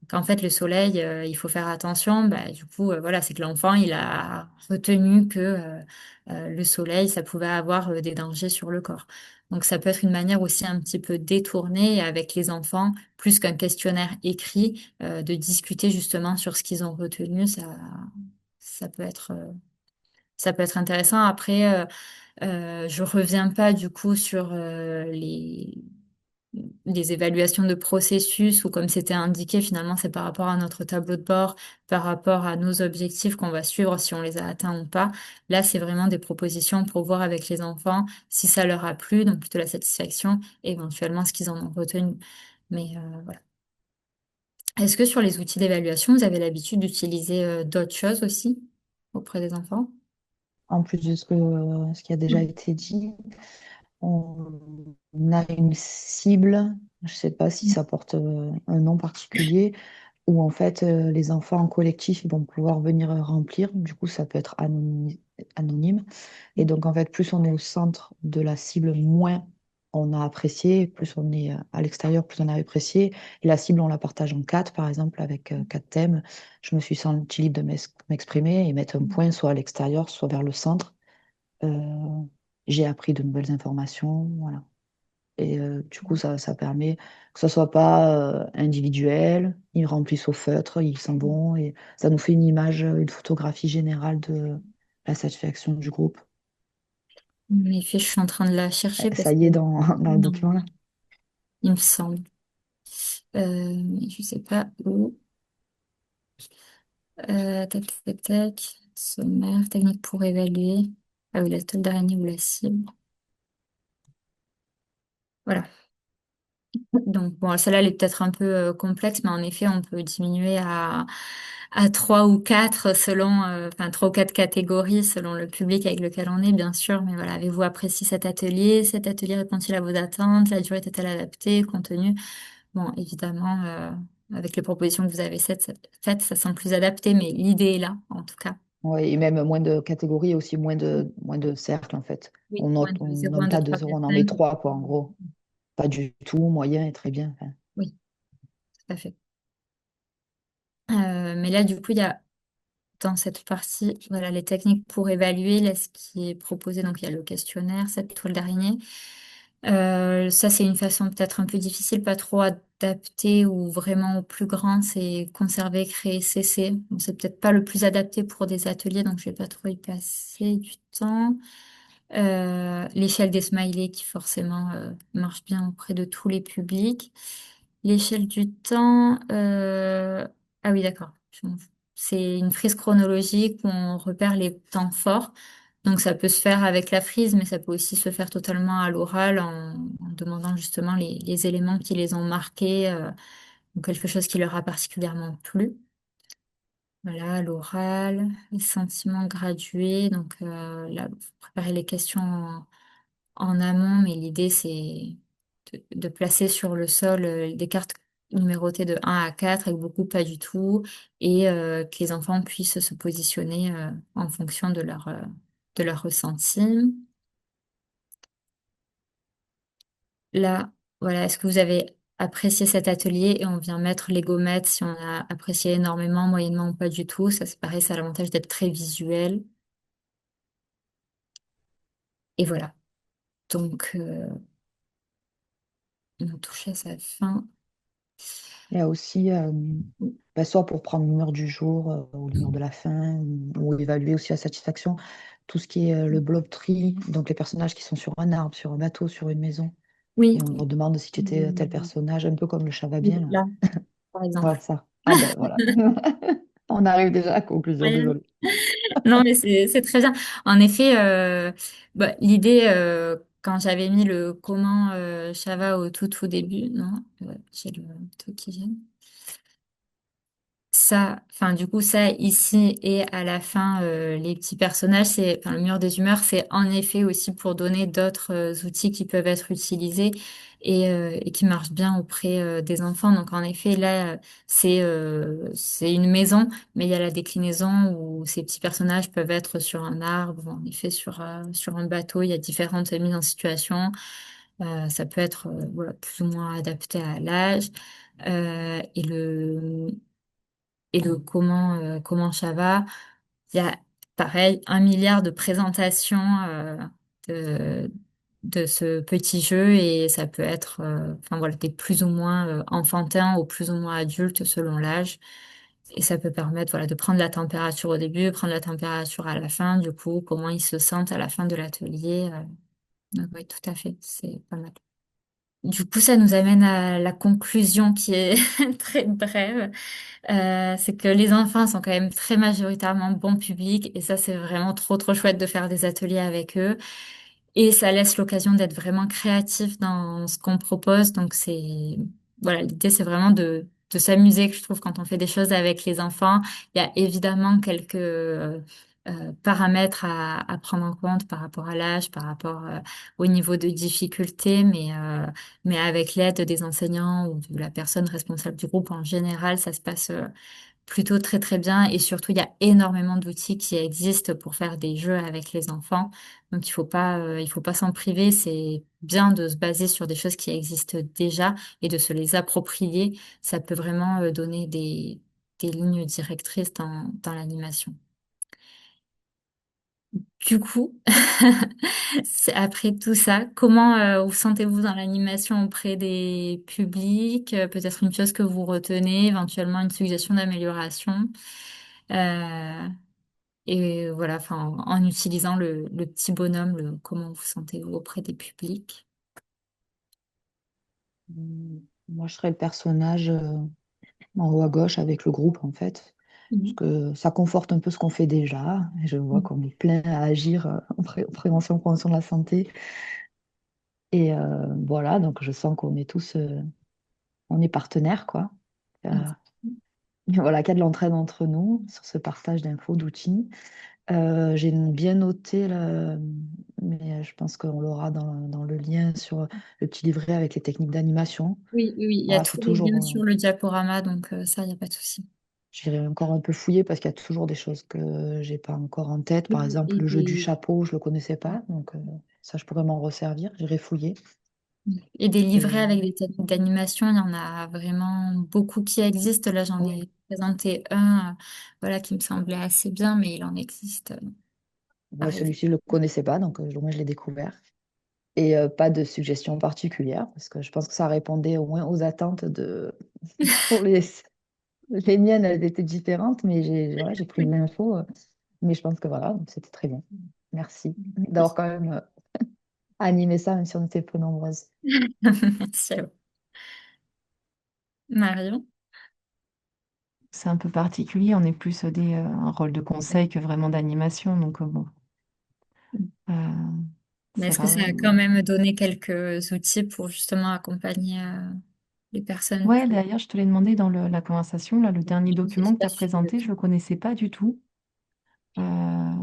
qu'en fait le soleil, il faut faire attention. Bah, du coup, voilà, c'est que l'enfant il a retenu que le soleil, ça pouvait avoir des dangers sur le corps. Donc ça peut être une manière aussi un petit peu détournée avec les enfants, plus qu'un questionnaire écrit, de discuter justement sur ce qu'ils ont retenu. Ça peut être ça peut être intéressant. Après, je reviens pas du coup sur les évaluations de processus ou comme c'était indiqué, finalement, c'est par rapport à notre tableau de bord, par rapport à nos objectifs qu'on va suivre si on les a atteints ou pas. Là, c'est vraiment des propositions pour voir avec les enfants si ça leur a plu, donc plutôt la satisfaction, et éventuellement ce qu'ils en ont retenu. Mais voilà. Est-ce que sur les outils d'évaluation, vous avez l'habitude d'utiliser d'autres choses aussi auprès des enfants? En plus de ce qui a déjà été dit, on a une cible, je ne sais pas si ça porte un nom particulier, où en fait les enfants en collectif ils vont pouvoir venir remplir. Du coup, ça peut être anonyme. Et donc en fait, plus on est au centre de la cible, moins on a apprécié, plus on est à l'extérieur, plus on a apprécié. Et la cible, on la partage en quatre, par exemple, avec quatre thèmes. Je me suis senti libre de m'exprimer et mettre un point soit à l'extérieur, soit vers le centre. Euh, j'ai appris de nouvelles informations, voilà. Et du coup, ça permet que ce soit pas individuel, ils remplissent au feutre, ils sont bons, et ça nous fait une image, une photographie générale de la satisfaction du groupe. Mes fiches, je suis en train de la chercher parce Ça que y est dans le non, document là. il me semble. Mais je sais pas où. Tac, tac, tac. Sommaire, technique pour évaluer. Ah oui, la toile d'araignée ou la cible. Voilà. Donc, bon, celle-là, elle est peut-être un peu complexe, mais en effet, on peut diminuer à trois ou quatre selon, enfin, trois ou quatre catégories selon le public avec lequel on est, bien sûr. Mais voilà, avez-vous apprécié cet atelier? Cet atelier répond-il à vos attentes? La durée était-elle adaptée? Contenu? Bon, évidemment, avec les propositions que vous avez faites, ça semble plus adapté, mais l'idée est là, en tout cas. Ouais, et même moins de catégories, aussi moins de cercles en fait. Oui, moins On de 0, nomme 1, 2, pas de 3, zéro, 4, on en met 5. trois quoi en gros. Pas du tout, moyen et très bien. Enfin, Oui, tout à fait. Mais là, du coup, il y a dans cette partie, voilà, les techniques pour évaluer, là, ce qui est proposé, donc il y a le questionnaire, cette toile d'araignée. Ça, c'est une façon peut-être un peu difficile, pas trop adaptée ou vraiment au plus grand, c'est conserver, créer, cesser. Bon, c'est peut-être pas le plus adapté pour des ateliers, donc je vais pas trop y passer du temps. L'échelle des smileys qui forcément marche bien auprès de tous les publics. L'échelle du temps, ah oui, d'accord. C'est une frise chronologique où on repère les temps forts. Donc ça peut se faire avec la frise, mais ça peut aussi se faire totalement à l'oral en demandant justement les éléments qui les ont marqués ou quelque chose qui leur a particulièrement plu. Voilà, à l'oral, les sentiments gradués. Donc là, vous préparez les questions en amont, mais l'idée c'est de placer sur le sol des cartes numérotées de 1 à 4 avec beaucoup pas du tout, et que les enfants puissent se positionner en fonction de leur ressenti. Là, voilà, est-ce que vous avez apprécié cet atelier et on vient mettre les gommettes si on a apprécié énormément, moyennement ou pas du tout. Ça, c'est pareil, ça a l'avantage d'être très visuel. Et voilà. Donc, on a touché à sa fin. Il y a aussi, bah, soit pour prendre l'humeur du jour ou l'humeur de la fin, ou évaluer aussi la satisfaction, tout ce qui est le blob tree, donc les personnages qui sont sur un arbre, sur un bateau, sur une maison. Oui, Et on leur demande si tu étais tel personnage, un peu comme le chat va bien, là. là, par exemple. Voilà ça. Ah ben voilà. On arrive déjà à la conclusion, Ouais. désolé. Non, mais c'est très bien. En effet, bah, l'idée, quand j'avais mis le comment Java au tout début, non, j'ai le truc qui vient. Ça, enfin du coup ça ici et à la fin les petits personnages, c'est enfin le mur des humeurs, c'est en effet aussi pour donner d'autres outils qui peuvent être utilisés et qui marchent bien auprès des enfants. Donc en effet là c'est une maison, mais il y a la déclinaison où ces petits personnages peuvent être sur un arbre, ou en effet sur un bateau. Il y a différentes mises en situation. Ça peut être voilà, plus ou moins adapté à l'âge. Et le comment ça va. Il y a pareil 1 milliard de présentations de, de ce petit jeu et ça peut être enfin voilà des plus ou moins enfantins ou plus ou moins adultes selon l'âge et ça peut permettre voilà de prendre la température au début, prendre la température à la fin, du coup comment ils se sentent à la fin de l'atelier. Donc oui, tout à fait, c'est pas mal. Du coup, ça nous amène à la conclusion qui est très brève. C'est que les enfants sont quand même très majoritairement bon public et ça, c'est vraiment trop chouette de faire des ateliers avec eux. Et ça laisse l'occasion d'être vraiment créatif dans ce qu'on propose. Donc c'est, voilà, l'idée, c'est vraiment de s'amuser, que je trouve, quand on fait des choses avec les enfants. Il y a évidemment quelques paramètres à prendre en compte par rapport à l'âge, par rapport au niveau de difficulté, mais avec l'aide des enseignants ou de la personne responsable du groupe en général, ça se passe plutôt très bien et surtout il y a énormément d'outils qui existent pour faire des jeux avec les enfants. Donc il faut pas s'en priver, c'est bien de se baser sur des choses qui existent déjà et de se les approprier. Ça peut vraiment donner des lignes directrices dans l'animation. Du coup, après tout ça, comment vous sentez-vous dans l'animation auprès des publics? Peut-être une chose que vous retenez, éventuellement une suggestion d'amélioration. Euh, et voilà, enfin, en utilisant le petit bonhomme, comment vous sentez-vous auprès des publics? Moi, je serais le personnage en haut à gauche avec le groupe, en fait. Parce Mhm. que ça conforte un peu ce qu'on fait déjà. Et je vois qu'on est plein à agir en prévention, promotion de la santé. Et voilà, donc je sens qu'on est tous, on est partenaires, quoi. Euh, voilà, qu'il y a de l'entraide entre nous sur ce partage d'infos, d'outils. J'ai bien noté, là, mais je pense qu'on l'aura dans le lien sur le petit livret avec les techniques d'animation. Oui, il y a Voilà, tous faut les toujours, liens sur le diaporama, donc ça, il n'y a pas de souci. j'irai encore un peu fouiller parce qu'il y a toujours des choses que j'ai pas encore en tête. Par Oui, exemple, et le jeu du des, chapeau, je le connaissais pas, donc ça, je pourrais m'en resservir. J'irai fouiller. et des livrets Et avec des techniques d'animation, il y en a vraiment beaucoup qui existent. Là, j'en oui, ai présenté un, voilà, qui me semblait assez bien, mais il en existe ouais, par exemple. celui-ci, je le connaissais pas, donc au moins je l'ai découvert. Et pas de suggestion particulière parce que je pense que ça répondait au moins aux attentes de pour les miennes, elles étaient différentes, mais voilà, j'ai pris de Oui. l'info. Mais je pense que voilà, donc c'était très bien. Merci d'avoir quand même animé ça, même si on était peu nombreuses. Merci à vous. Marion? C'est un peu particulier, on est plus un rôle de conseil que vraiment d'animation, donc bon, euh, Mais c'est est-ce que rare. ça a quand même donné quelques outils pour justement accompagner les personnes Ouais, plus... d'ailleurs, je te l'ai demandé dans la conversation, là, le dernier C'est document que tu super as présenté, chouette. je ne le connaissais pas du tout. Euh,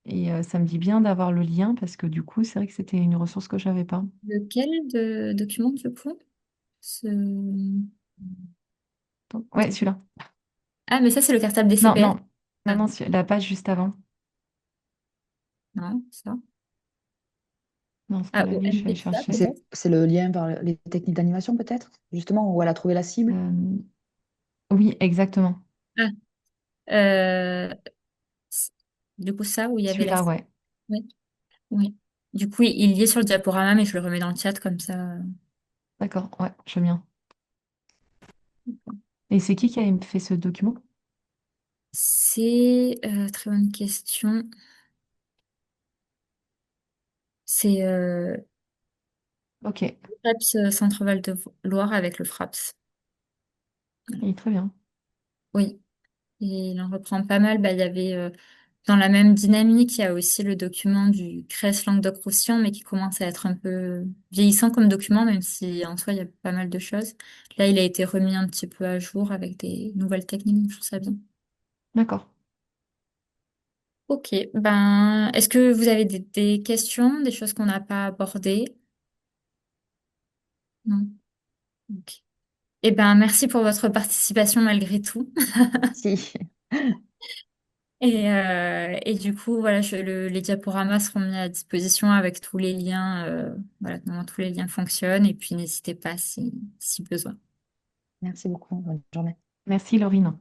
et ça me dit bien d'avoir le lien parce que du coup, c'est vrai que c'était une ressource que j'avais pas. Lequel de document du coup? Ce... Ouais, celui-là. Ah, mais ça, c'est le cartable des Non, CPF. non, non, Ah, non, la page juste avant. non, ça. Non, c'est pas Ah, la ligne, je suis allée OMPSA chercher. C'est peut-être? c'est le lien vers les techniques d'animation, peut-être, justement, où elle a trouvé la cible. Euh, oui, exactement. Ah, euh, c- du coup, ça, où il y avait la... Celui-là, ouais. Oui, oui. Du coup, il y est sur le diaporama, mais je le remets dans le chat comme ça. D'accord, ouais, je veux bien. Et c'est qui a fait ce document? C'est très bonne question. C'est Ok, FRAPS Centre-Val de Loire avec le FRAPS. il est très bien. Oui, et il en reprend pas mal. Bah, il y avait dans la même dynamique, il y a aussi le document du CRES Languedoc-Roussillon, mais qui commence à être un peu vieillissant comme document, même si en soi il y a pas mal de choses. Là, il a été remis un petit peu à jour avec des nouvelles techniques, donc je trouve ça bien. D'accord. Ok, ben, est-ce que vous avez des questions, des choses qu'on n'a pas abordées? Non. Ok. Eh ben, merci pour votre participation malgré tout. Si. Et du coup, voilà, les diaporamas seront mis à disposition avec tous les liens, voilà, comment tous les liens fonctionnent. Et puis, n'hésitez pas si besoin. Merci beaucoup. Bonne journée. Merci, Laurine.